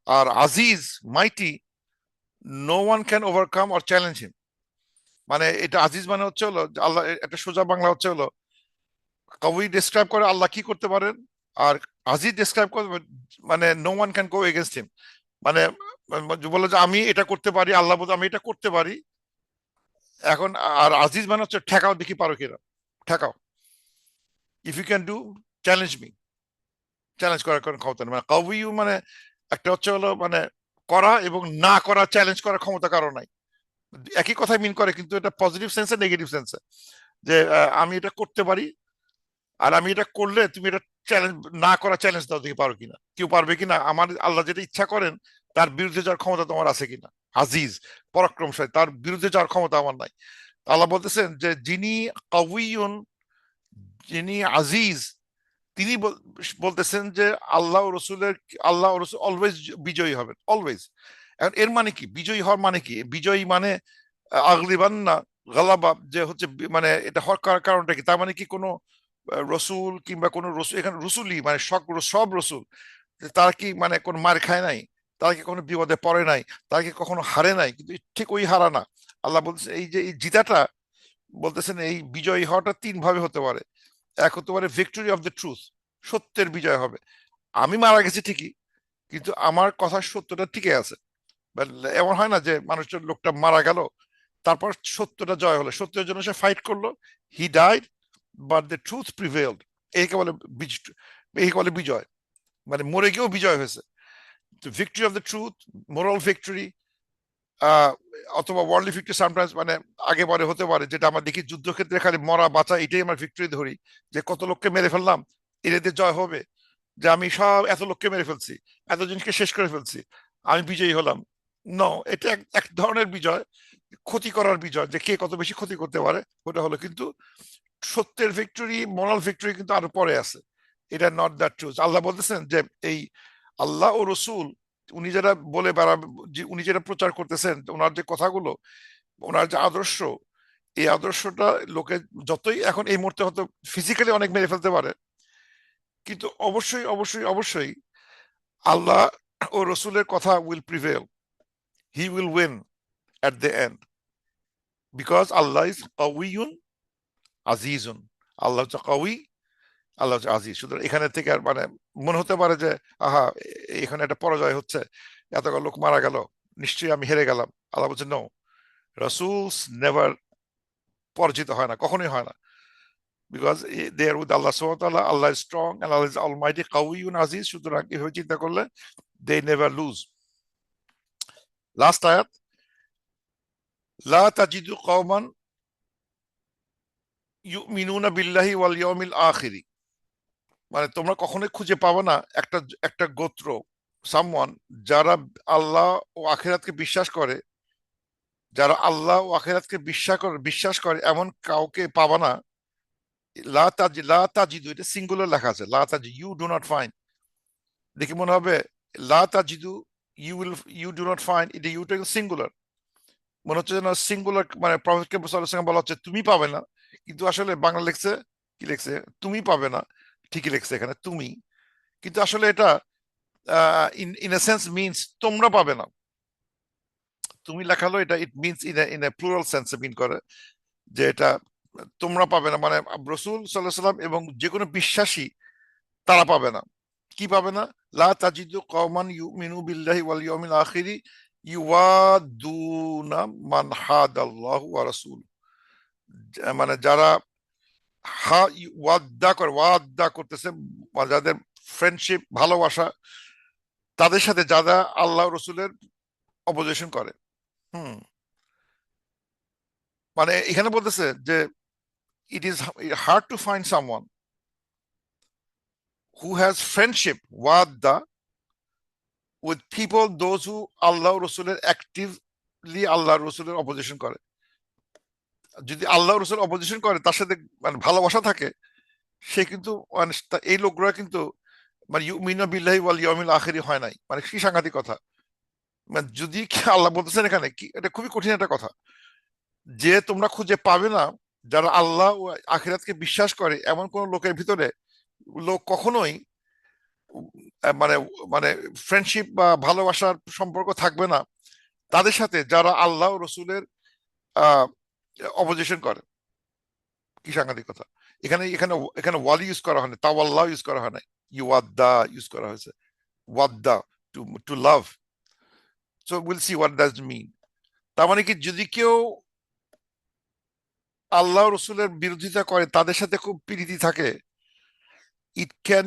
আর আজিজ, mighty, no one can overcome or challenge him. মানে এটা আজিজ মানে হচ্ছে হলো আল্লাহ, একটা সোজা বাংলা হচ্ছে হলো, কবি ডিসক্রাইব করে আল্লাহ কি করতে পারেন, আর আজিজ ডিসক্রাইব করে মানে no one can go against him. মানে বলে যে আমি এটা করতে পারি, আল্লাহ বলতে আমি এটা করতে পারি এখন। আর আজিজ মানে হচ্ছে ঠেকাও, দেখি পারো কিনা, ঠেকাও, if you can do, challenge me, challenge করার কোনো ক্ষমতা নেই। মানে কবিও মানে একটা হচ্ছে হলো মানে করা এবং না করা, চ্যালেঞ্জ করার ক্ষমতা কারো নাই। একই কথাই মিন করে, কিন্তু এটা পজিটিভ সেন্সে, নেগেটিভ সেন্সে, যে আমি এটা করতে পারি, আর আমি এটা করলে তুমি এটা চ্যালেঞ্জ, না করা চ্যালেঞ্জ দাও, দেখি পারো কিনা, কেউ পারবে কিনা, আমার আল্লাহ যেটা ইচ্ছা করেন তার বিরুদ্ধে যাওয়ার ক্ষমতা তোমার আছে কিনা। আজিজ, পরাক্রমশালী, তার বিরুদ্ধে যাওয়ার ক্ষমতা আমার নাই। আল্লাহ বলতেছেন যে যিনি কাউইয়ুন, যিনি আজিজ, তিনি বলতেছেন যে আল্লাহ ও রসুলের, আল্লাহ ও রসুল অলওয়েজ বিজয়ী হবেন, অলওয়েজ। এখন এর মানে কি, বিজয়ী হওয়ার মানে কি, বিজয়ী মানে আগলিবান না, গালাবা, যে হচ্ছে মানে এটা হওয়ার কারণটা কি, তার মানে কি কোনো রসুল কিংবা কোনো রসুল, এখানে রসুলই মানে সব সব রসুল, তারা কি মানে কোনো মার খায় নাই, তারা কি কোনো বিপদে পড়ে নাই, তারা কি কখনো হারে নাই, কিন্তু ঠিক ওই হারা না। আল্লাহ বলতেছে এই যে এই জিতাটা, বলতেছেন এই বিজয়ী হওয়াটা 3 ভাবে হতে পারে। এক হতে পারে ভিক্টরি অফ দ্য ট্রুথ, সত্যের বিজয় হবে, আমি মারা গেছি ঠিকই, কিন্তু আমার কথার সত্যটা টিকে আছে। এমন হয় না যে মানুষের, লোকটা মারা গেল, তারপর সত্যটা জয় হলো, সত্যের জন্য সে ফাইট করলো, he died but the truth prevailed, একে বলে একে বলে বিজয়, মানে মরে গিয়েও বিজয় হয়েছে। Victory of the truth, moral victory, অথবা ওয়ার্ল্ডলি ভিক্টরি সামটাইমস, মানে আগে পরে হতে পারে, যেটা আমরা দেখি যুদ্ধক্ষেত্রে খালি মরা বাঁচা, এটাই আমরা ভিক্টরি ধরি, যে কত লোককে মেরে ফেললাম, এর এতে জয় হবে। যে আমি সব এত লোককে মেরে ফেলছি, এত জিনিসকে শেষ করে ফেলছি, আমি বিজয়ী হলাম। ন, এটা এক এক ধরনের বিজয়, ক্ষতি করার বিজয়, যে কে কত বেশি ক্ষতি করতে পারে ওটা হলো। কিন্তু সত্যের ভিক্টরি, মোরাল ভিক্টরি কিন্তু আরো পরে আছে। এটা নট দ্যাট ট্রুথ। আল্লাহ বলতেছেন যে এই আল্লাহ ও রসুল, উনি যারা বলে বেড়াবে, যে উনি যেটা প্রচার করতেছেন, ওনার যে কথাগুলো, ওনার যে আদর্শ, এই আদর্শটা লোকে যতই এখন এই মুহূর্তে হয়তো ফিজিক্যালি অনেক মেরে ফেলতে পারে, কিন্তু অবশ্যই অবশ্যই অবশ্যই আল্লাহ ও রসুলের কথা will prevail, he will win at the end, because Allah is কাউইয়ুন আজিজুন। আল্লাহ হচ্ছে কাউই, আল্লাহ হচ্ছে আজিজ। সুতরাং এখানে থেকে আর মানে মনে হতে পারে যে আহা, এখানে একটা পরাজয় হচ্ছে, এতগুলো লোক মারা গেল, নিশ্চয়ই আমি হেরে গেলাম। আল্লাহ বলছে নো, রাসূলস নেভার পরাজিত হয় না, কখনোই হয় না। বিকজ দে আর উইথ আল্লাহ সুবহানাহু ওয়া তাআলা, Allah is strong and Allah is almighty কাউইয়ুন আজিজ। সুতরাং এভাবে চিন্তা করলে দে নেভার লুজ। লাস্ট আয়াত, লা তাজিদু কওমান ইউমিনুনা বিল্লাহি ওয়াল ইয়াউমিল আখিরি। মানে তোমরা কখনোই খুঁজে পাবে না একটা একটা গোত্র, সামওয়ান, যারা আল্লাহ ও আখিরাতকে বিশ্বাস করে, যারা আল্লাহ ও আখিরাতকে বিশ্বাস করে এমন কাউকে পাবা না। লা তাজিদু, এটা সিঙ্গুলার লেখা আছে, লা তাজি, ইউ ডু নট ফাইন্ড। দেখে মনে হবে লা তাজিদু, you will, you do not find, এটা ইউটা সিঙ্গুলার, মনে হচ্ছে যেন সিঙ্গুলার, মানে প্রফেটকে সাল্লাল্লাহু আলাইহি ওয়াসাল্লাম বলা হচ্ছে তুমি পাবে না, কিন্তু আসলে বাংলা লেখছে, কি লেখছে, তুমি পাবে না, ঠিকই লেখছে এখানে তুমি, কিন্তু আসলে এটা in in a sense means তোমরা পাবে না। তুমি লেখালো এটা, it means in a plural সেন্সে মিন করে, যে এটা তোমরা পাবে না, মানে রসুল সাল্লাল্লাহু আলাইহি ওয়াসাল্লাম এবং যে কোনো বিশ্বাসী তারা পাবে না। কি পাবে না? লা তাজিদু কওমান ইউমিনু বিল্লাহি ওয়াল ইয়াউমিল আখিরি ইউয়াদুনা মান হাদাল্লাহু ওয়া রাসূল। মানে যারা ওয়াদা করতেছে, মানে যাদের ফ্রেন্ডশিপ, ভালোবাসা, তাদের সাথে যারা আল্লাহ রসুলের অপোজিশন করে। হুম, মানে এখানে বলতেছে যে it is hard to find someone who has friendship ওয়াদা with people those who আল্লাহ রসুলের অ্যাক্টিভলি আল্লাহ রসুলের অপোজিশন করে। যদি আল্লাহ রসুল অপোজিশন করে, তার সাথে মানে ভালোবাসা থাকে, সে কিন্তু মানে এই লোকগুলা কিন্তু মানে ইউমিনু বিল্লাহি ওয়াল ইয়াউমিল আখিরি হয় নাই, মানে কি সাংঘাতিক কথা। মানে যদি আল্লাহ বলতেছেন এখানে, কি এটা খুবই কঠিন একটা কথা, যে তোমরা খুঁজে পাবে না যারা আল্লাহ ও আখিরাতকে বিশ্বাস করে এমন কোন লোকের ভিতরে, লোক কখনোই মানে মানে ফ্রেন্ডশিপ বা ভালোবাসার সম্পর্ক থাকবে না তাদের সাথে যারা আল্লাহ ও রসুলের আহ অপোজিশন করে। কি সাংঘাতিক কথা। এখানে এখানে এখানে ওয়ালি ইউজ করা হয় না, তাওয়াল্লাহ ইউজ করা হয় না, ইউয়াদ্দা ইউজ করা হয়েছে, ওয়াদ্দা, to to love. So will see what does mean. তার মানে কি, যদি কেউ আল্লাহ রসুলের বিরোধিতা করে, তাদের সাথে খুব প্রীতি থাকে, ইট ক্যান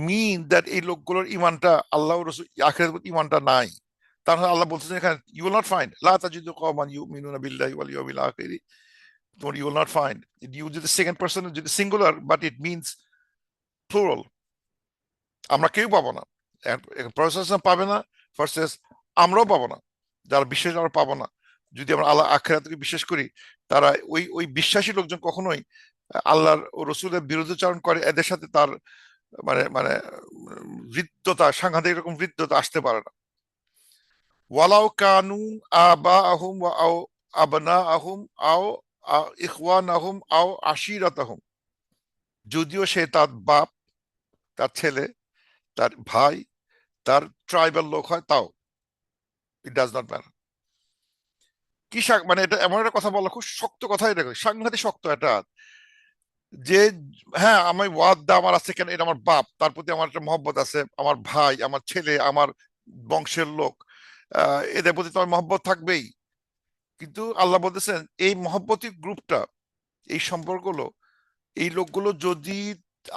মিন দ্যাট এই লোকগুলোর ইমানটা, আল্লাহ রসুল আখিরাতের প্রতি ইমানটা নাই। তাহলে আল্লাহ বলতেছেন এখানে, ইউ উইল নট ফাইন্ড লা তাজিদু কওমান ইউমিনুনা বিল্লাহি ওয়াল ইয়াউমিল আখিরি, তোমার you will not find. You যদি সেকেন্ড পারসন, যদি singular, but it means plural. আমরা কেউ পাবো না, প্রফেসর পাবে না, ভার্সেস আমরাও পাবো না, যারা বিশ্বাস আমরা পাবো না। যদি আমরা আল্লাহ আখিরাতকে বিশ্বাস করি, তারা ওই ওই বিশ্বাসী লোকজন কখনোই আল্লাহর ও রসুলের বিরুদ্ধাচরণ করে, এদের সাথে তার মানে মানে হৃদ্যতা, সাংঘাতিক রকম হৃদ্যতা আসতে পারে না। ওয়ালাউ কানু আবা আহুম আও আবনা আহুম আও ইখওয়ান আহুম আও আশিরাত আহুম, যদিও সে তার বাপ, তার ছেলে, তার ভাই, তার ট্রাইবাল লোক হয়, তাও ইট ডাজ নট ম্যাটার। কি মানে এটা এমন একটা কথা বলা, খুব শক্ত কথা, এটা সাংঘাতিক শক্ত এটা, যে হ্যাঁ আমি ওয়াদা আমার আছে, কেন, এটা আমার বাপ, তার প্রতি আমার একটা মহব্বত আছে, আমার ভাই, আমার ছেলে, আমার বংশের লোক, এদের প্রতি তো আমার মহব্বত থাকবেই। কিন্তু আল্লাহ বলতেছেন এই মহব্বতী গ্রুপটা, এই সম্পর্কগুলো, এই লোকগুলো যদি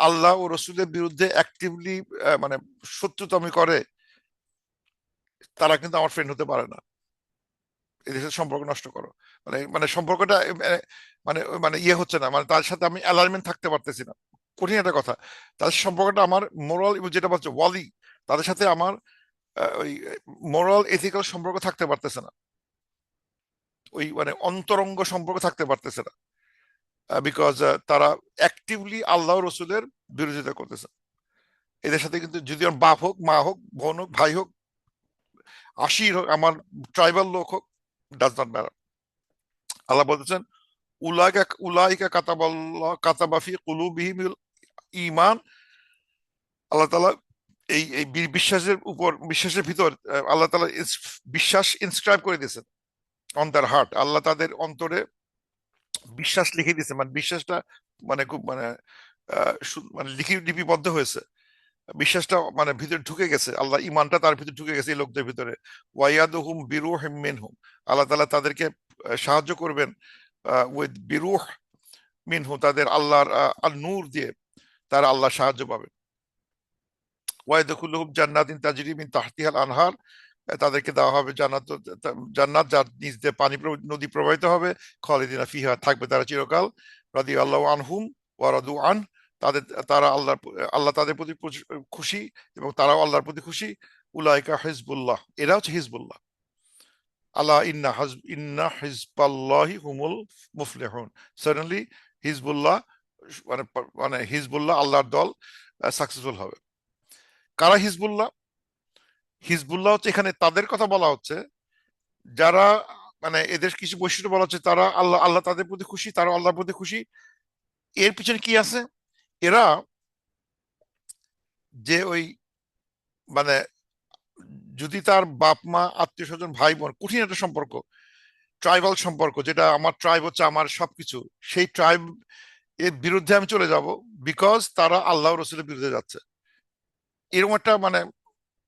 আল্লাহ ও রসুলের বিরুদ্ধে অ্যাক্টিভলি মানে শত্রুতামি করে, তারা কিন্তু আমার ফ্রেন্ড হতে পারে না। এদের সাথে সম্পর্ক নষ্ট করো, মানে মানে সম্পর্কটা মানে মানে ইয়ে হচ্ছে না, মানে তার সাথে আমি অ্যালাইনমেন্ট থাকতে পারতেছি না। কঠিন একটা কথা। তাদের সম্পর্কটা আমার মোরাল, যেটা বলছে ওয়ালি, তাদের সাথে আমার ওই মোরাল এথিক্যাল সম্পর্ক থাকতে পারতেছে না, ওই মানে অন্তরঙ্গ সম্পর্ক থাকতে পারতেছে না, বিকজ তারা অ্যাক্টিভলি আল্লাহ রসুলের বিরোধিতা করতেছে। এদের সাথে কিন্তু যদি আমার বাপ হোক, মা হোক, বোন হোক, ভাই হোক, আশির হোক, আমার ট্রাইবাল লোক হোক, ডাজ নট ম্যাটার। আল্লাহ বলতেছেন উলাইকা উলাইকা কাতাবাল্লাহ কাতাবা ফি কুলুবিহিমুল ঈমান। আল্লাহ তাআলা এই এই বিশ্বাসের উপর, বিশ্বাসের ভিতর আল্লাহ তাআলা বিশ্বাস ইনস্ক্রাইব করে দিয়েছেন অন দ্যার হার্ট। আল্লাহ তাদের অন্তরে বিশ্বাস লিখে দিয়েছে, মানে বিশ্বাসটা মানে খুব মানে মানে লিপিবদ্ধ হয়েছে, বিশ্বাসটা মানে ভিতরে ঢুকে গেছে, আল্লাহ ইমানটা তার ভিতরে ঢুকে গেছে এই লোকদের ভিতরে। ওয়াইয়াদুহুম বিরূহিম মিনহুম, আল্লাহ তাআলা তাদেরকে সাহায্য করবেন উইথ বিরূহ মিনহু, তাদের আল্লাহর নূর দিয়ে তারা আল্লাহর সাহায্য পাবে। ওয়াইদুখুলুহুম জান্নাতিন তাজরি মিন তাহতিহাল আনহার, তাদেরকে দেওয়া হবে জান্নাত, জান্নাত যার নিচ দিয়ে পানি নদী প্রবাহিত হবে, খালিদিনা ফিহা, থাকবে তারা চিরকাল। রাদিয়াল্লাহু আনহুম ওয়া রাদু আন, তাদের তারা আল্লাহ তাদের প্রতি খুশি এবং তারাও আল্লাহর প্রতি খুশি। উলাইকা হিজবুল্লাহ, এরা হচ্ছে হিজবুল্লাহ। আল্লাহ ইন্না হিজবাল্লাহি হুমুল মুফলিহুন, সাডেনলি হিজবুল্লাহ মানে মানে হিজবুল্লাহ আল্লাহর দল সাকসেসফুল হবে। কারা হিজবুল্লাহ? হিজবুল্লাহ হচ্ছে, এখানে তাদের কথা বলা হচ্ছে যারা মানে এদের কিছু বৈশিষ্ট্য বলা হচ্ছে, তারা আল্লাহ তাদের প্রতি খুশি, তারা আল্লাহর প্রতি খুশি। এর পিছনে কি আছে? এরা যে ওই মানে যদি তার বাপ মা আত্মীয় স্বজন ভাই বোন, কঠিন একটা সম্পর্ক, ট্রাইবাল সম্পর্ক, যেটা আমার ট্রাইব হচ্ছে আমার সবকিছু, সেই ট্রাইব এর বিরুদ্ধে আমি চলে যাব বিকজ তারা আল্লাহ রসুলের বিরুদ্ধে যাচ্ছে, এরকম একটা মানে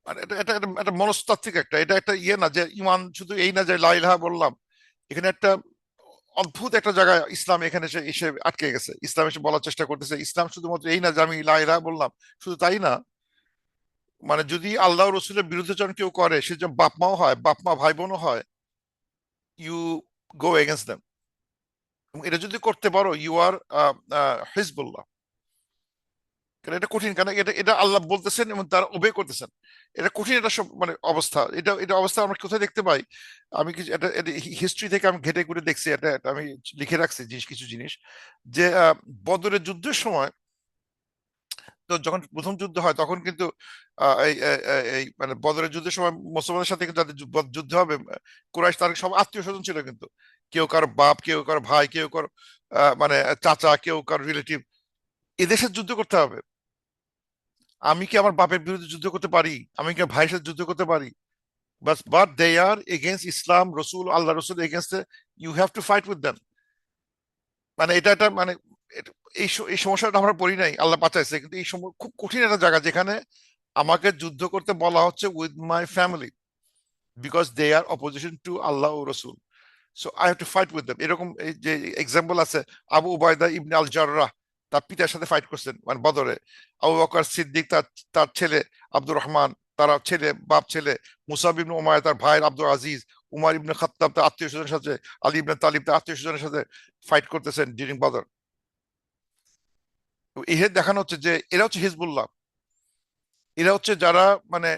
মানে এটা এটা একটা একটা মনস্তাত্ত্বিক একটা, এটা একটা ইয়ে না যে ইমান শুধু এই না যে লা ইলাহা বললাম। এখানে একটা অদ্ভুত একটা জায়গায় ইসলাম এখানে এসে এসে আটকে গেছে। ইসলাম এসে বলার চেষ্টা করতেছে ইসলাম শুধুমাত্র এই না যে আমি লা ইলাহা বললাম, শুধু তাই না, মানে যদি আল্লাহ রসুলের বিরুদ্ধাচরণ কেউ করে, সে যে বাপ মাও হয়, বাপ মা ভাই বোনও হয়, ইউ গো এগেনস্ট দেম। এটা যদি করতে পারো ইউ আর হিজবুল্লাহ। কারণ এটা কঠিন, কারণ এটা এটা আল্লাহ বলতেছেন এবং তারা ওবে করতেছেন। এটা কঠিন একটা সব মানে অবস্থা। এটা এটা অবস্থা আমরা কোথায় দেখতে পাই? আমি কিছু এটা হিস্ট্রি থেকে আমি ঘেটে ঘুরে দেখছি, এটা এটা আমি লিখে রাখছি জিনিস, কিছু জিনিস যে বদরের যুদ্ধের সময়, তো যখন প্রথম যুদ্ধ হয় তখন কিন্তু এই মানে বদরের যুদ্ধের সময় মুসলমানদের সাথে কিন্তু যাদের যুদ্ধ হবে, কুরাইশ তার সব আত্মীয় স্বজন ছিল কিন্তু, কেউ কারো বাপ, কেউ কারো ভাই, কেউ কারো মানে চাচা, কেউ কারো রিলেটিভ। এদেশের যুদ্ধ করতে হবে। আমি কি আমার বাপের বিরুদ্ধে যুদ্ধ করতে পারি? আমি কি ভাইয়ের সাথে যুদ্ধ করতে পারি? বাট দে আর এগেনস্ট ইসলাম, রসুল, আল্লাহ রসুল against, you have to fight with them. মানে এটা একটা মানে এই সমস্যাটা আমরা পড়ি নাই, আল্লাহ বাঁচাইছে, কিন্তু এই সময় খুব কঠিন একটা জায়গা যেখানে আমাকে যুদ্ধ করতে বলা হচ্ছে with my family, because they are opposition to Allah ও রসুল। So I have to fight with them. এরকম এই যে এক্সাম্পল আছে, আবু উবায়দা ইবনে আল জাররাহ তার পিতার সাথে ফাইট করছেন মানে বদরে। আবু বকর সিদ্দিক তার তার ছেলে আব্দুর রহমান, তারা ছেলে বাপ ছেলে, মুসাব ইবনে উমাইয়া তার ভাই আব্দুল আজিজ, উমার ইবনে খাত্তাব তার আত্মীয় স্বজনের সাথে, আলী ইবনে তালিব তার আত্মীয় স্বজনের সাথে ফাইট করতেছেন ডিউরিং বদর। এর দেখানো হচ্ছে যে এরা হচ্ছে হিজবুল্লাহ। এরা হচ্ছে যারা মানে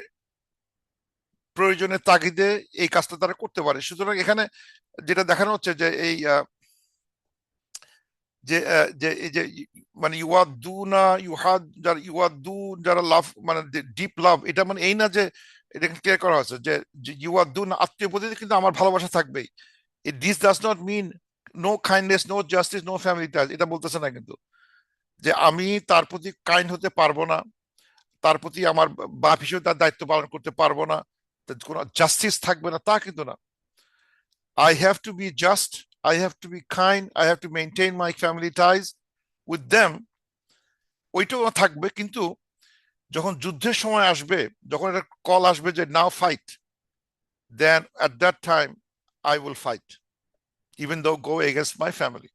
প্রয়োজনের তাগিদে এই কাজটা তারা করতে পারে। সুতরাং এখানে যেটা দেখানো হচ্ছে যে এই যে এই যে মানে ইউয়াদুনা ইউহাদ, যারা ইউয়াদুন, যারা লাভ মানে ডিপ লাভ, এটা মানে এই না যে এটা ক্লিয়ার করা হচ্ছে যে ইউয়াদুন আত্মীয় প্রতি কিন্তু আমার ভালোবাসা থাকবেই। This does not mean no kindness, no justice, no family ties, এটা বলতেছে না কিন্তু যে আমি তার প্রতি কাইন্ড হতে পারবো না, তার প্রতি আমার বাপ হিসেবে তার দায়িত্ব পালন করতে পারবো না, কোনো জাস্টিস থাকবে না, তা কিন্তু না। I have to be just, I have to be kind, I have to maintain my family ties with them, ওইটাও থাকবে। কিন্তু যখন যুদ্ধের সময় আসবে, যখন একটা কল আসবে যে now fight, then at that time I will fight even though go against my family.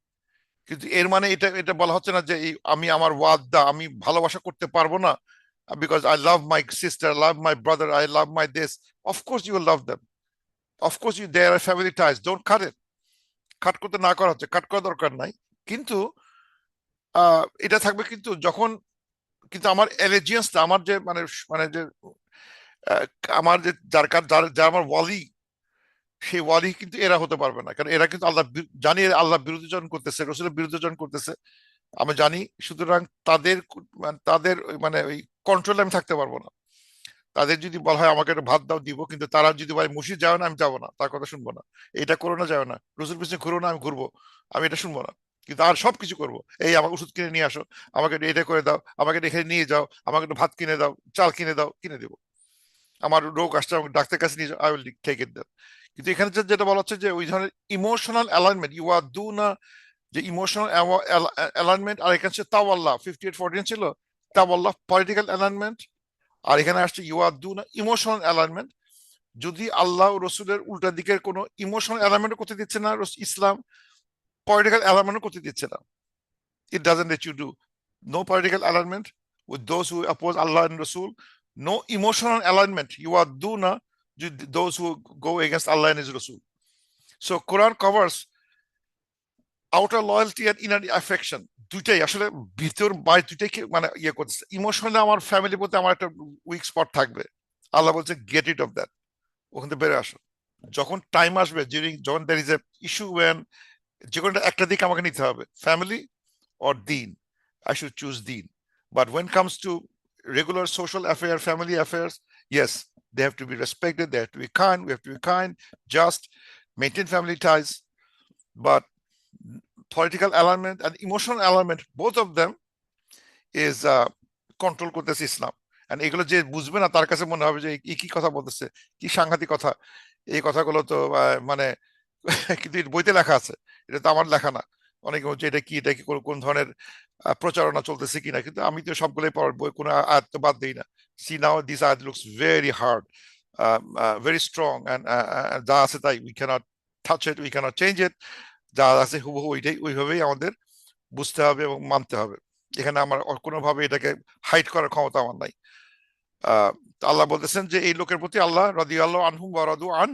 কিন্তু এর মানে এটা এটা বলা হচ্ছে না যে আমি আমার ওয়াদা আমি ভালোবাসা করতে পারবো না, because I love my sister, love my brother, I love my this. Of course you will love them, of course you there are family ties, don't cut it. Cut করতে না করা হচ্ছে, কাট করা দরকার নাই, কিন্তু এটা থাকবে, কিন্তু যখন, কিন্তু আমার অ্যালেজিয়েন্সটা, আমার যে মানে, মানে যে আহ, আমার যে যার যার যার আমার ওয়ালি, সেই ওয়ালি কিন্তু এরা হতে পারবে না, কারণ এরা কিন্তু আল্লাহ জানি এরা আল্লাহ বিরোধীজন করতেছে, রসুলের বিরোধীজন করতেছে, আমি জানি। সুতরাং তাদের মানে তাদের মানে ওই কন্ট্রোলে আমি থাকতে পারবো না। তাদের যদি বলা হয় আমাকে একটা ভাত দাও, দিব, কিন্তু তারা যদি বলে মসজিদ যাও না, আমি যাবো না, তার কথা শুনবো না। এটা করো না, যাও না, রসুল পিছনে ঘুরো না, আমি ঘুরবো, আমি এটা শুনবো না। কিন্তু আর সবকিছু করবো, এই আমাকে ওষুধ কিনে নিয়ে আসো, আমাকে এটা করে দাও, আমাকে এখানে নিয়ে যাও, আমাকে একটু ভাত কিনে দাও, চাল কিনে দাও, কিনে দেবো। আমার রোগ আসছে, আমাকে ডাক্তার কাছে নিয়ে যাও, আই উইল টেক ইট দেন। কিন্তু এখানে যেটা বলা হচ্ছে যে ওই ধরনের emotional alignment, you are to না, যে ইমোশনাল অ্যালাইনমেন্ট, আর এখানে হচ্ছে তাওয়াল্লাহ 58-14 ছিল, তাওয়াল্লাহ পলিটিক্যাল অ্যালাইনমেন্ট। আর এখানে আসছে ইউ আর দু না ইমোশনাল অ্যালাইনমেন্ট। যদি আল্লাহ ও রসুলের উল্টা দিকের কোনো ইমোশনাল অ্যালাইনমেন্ট করতে দিচ্ছে না ইসলাম, পলিটিক্যাল অ্যালাইনমেন্ট করতে দিচ্ছে না। It doesn't let you do no political alignment with those who oppose Allah and রসুল, no emotional alignment, you are to know those who go against Allah and his রসুল। So Quran covers outer loyalty and inner affection, দুইটাই আসলে, ভিতর বাইরে দুইটাই মানে ইয়ে করতেছে। ইমোশনালি আমার ফ্যামিলির প্রতি আমার একটা উইক স্পট থাকবে, আল্লাহ বলছে গেট ইট অফ দ্যাট, ওখান থেকে বেরো আসো। যখন টাইম আসবে, যখন there is a issue, when যে কোনো একটা দিক আমাকে নিতে হবে, ফ্যামিলি অর দিন, আই শুড চুজ দিন। But when comes to regular social affair, family affairs, yes, they have to be respected, they have to be kind, we have to be kind, just maintain family ties. But political alignment and emotional alignment, both of them is control করতেছে ইসলাম। And এগুলো যে বুঝবে না, তার কাছে মনে হবে যে এই কি কথা বলতেছে, কি সাংঘাতিক কথা, এই কথাগুলো তো মানে কিন্তু এর বইতে লেখা আছে, এটা তো আমার লেখা না। অনেকে বলছে এটা কি কোন ধরনের প্রচারণা চলতেছে কিনা, কিন্তু আমি তো সবগুলোই পড়ার বই, কোনো আয়াত তো বাদ দিই না। সি নাও দিস আয়াত looks very hard, very strong, and যা আছে তাই, we can't touch it, we can't change it, যা আছে হুবহু ওইভাবেই আমাদের বুঝতে হবে এবং মানতে হবে। এখানে আমার কোনোভাবে এটাকে হাইড করার ক্ষমতা আমার নাই। আহ আল্লাহ বলতেছেন যে এই লোকের প্রতি আল্লাহ রাদিয়াল্লাহু আনহুম ওয়া রাদু আন,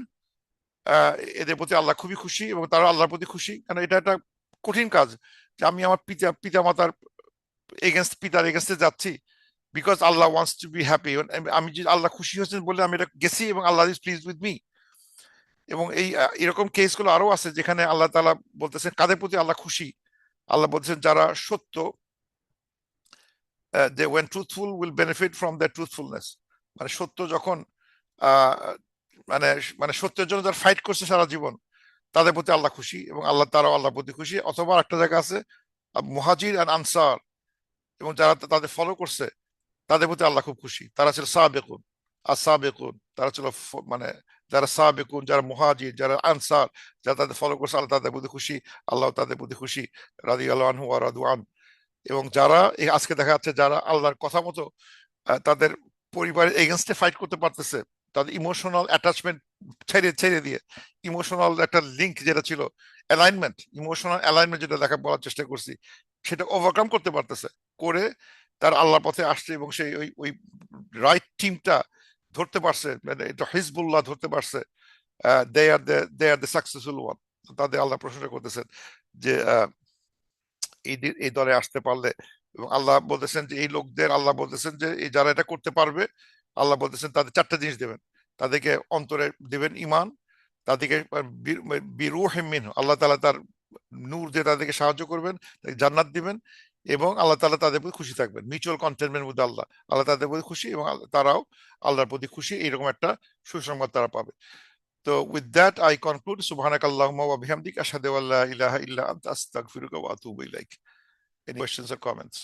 এদের প্রতি আল্লাহ খুবই খুশি এবং তারা আল্লাহর প্রতি খুশি। কারণ এটা একটা কঠিন কাজ, যে আমি আমার পিতা মাতার পিতার এগেনস্টে যাচ্ছি, because Allah wants to be happy. আমি যে আল্লাহ খুশি হয়েছেন বলে আমি এটা গেছি, এবং আল্লাহ ইজ প্লিজ উইথ মি। এবং এই এরকম কেসগুলো আরো আছে, যেখানে আল্লাহ তাআলা বলতেছেন কাদের প্রতি আল্লাহ খুশি। আল্লাহ বলতেছেন যারা সত্য, they when truthful will benefit from their truthfulness, মানে সত্য যখন আহ, মানে মানে সত্যের জন্য যারা ফাইট করছে সারা জীবন, তাদের প্রতি আল্লাহ খুশি, এবং আল্লাহ তারাও আল্লাহর প্রতি খুশি। অথবা একটা জায়গা আছে মুহাজির এন্ড আনসার, এবং যারা তাদের ফলো করছে, তাদের প্রতি আল্লাহ খুব খুশি, তারা ছিল সাবেকুন আর সাবেকুন, তারা ছিল মানে যারা সাবেকুন, যারা মুহাজির, যারা আনসার, যারা তাদের ফলো করছে, আল্লাহ তাদের প্রতি খুশি, আল্লাহ তাদের প্রতি খুশি, রাদিয়াল্লাহু আনহু ওয়া রাদু আন। এবং যারা আজকে দেখা যাচ্ছে যারা আল্লাহর কথা মতো তাদের পরিবারের এগেনস্টে ফাইট করতে পারতেছে, তাদের ইমোশনাল অ্যাটাচমেন্ট ছেড়ে ছেড়ে দিয়ে, ইমোশনাল একটা লিঙ্ক যেটা ছিল, অ্যালাইনমেন্ট, ইমোশনাল অ্যালাইনমেন্ট যেটা বলার চেষ্টা করছি, সেটা ওভারকাম করতে পারতেছে, করে তার আল্লাহর পথে আসছে, এবং সেই ওই ওই রাইট টিমটা ধরতে পারছে, মানে এটা হিজবুল্লাহ ধরতে পারছে, দে আর দ্য সাকসেসফুল ওয়ান। তাদের আল্লাহ প্রশংসা করতেছেন যে এই দলে আসতে পারলে। এবং আল্লাহ বলতেছেন যে এই লোকদের, আল্লাহ বলতেছেন যে এই যারা এটা করতে পারবে, আল্লাহ বলতেছেন তাদের চারটা জিনিস দেবেন। তাদেরকে অন্তরে দেবেন ইমান, তাদেরকে বিরূহিম মিনহু, আল্লাহ তাআলা তার নূর দিয়ে তাদেরকে সাহায্য করবেন, তাদেরকে জান্নাত দিবেন, এবং আল্লাহ তাআলা তাদের প্রতি খুশি থাকবেন, মিউচুয়াল কন্টেনমেন্ট উইথ আল্লাহ, আল্লাহ তাদের প্রতি খুশি এবং তারাও আল্লাহর প্রতি খুশি, এরকম একটা সুসংবাদ তারা পাবে। তো উইথ দ্যাট আই কনক্লুড, সুবহানাকাল্লাহুম্মা ওয়া বিহামদিক, আশহাদু আল্লা ইলাহা ইল্লা আনতা, আস্তাগফিরুকা ওয়া আতুবু ইলাইক। Any questions or comments?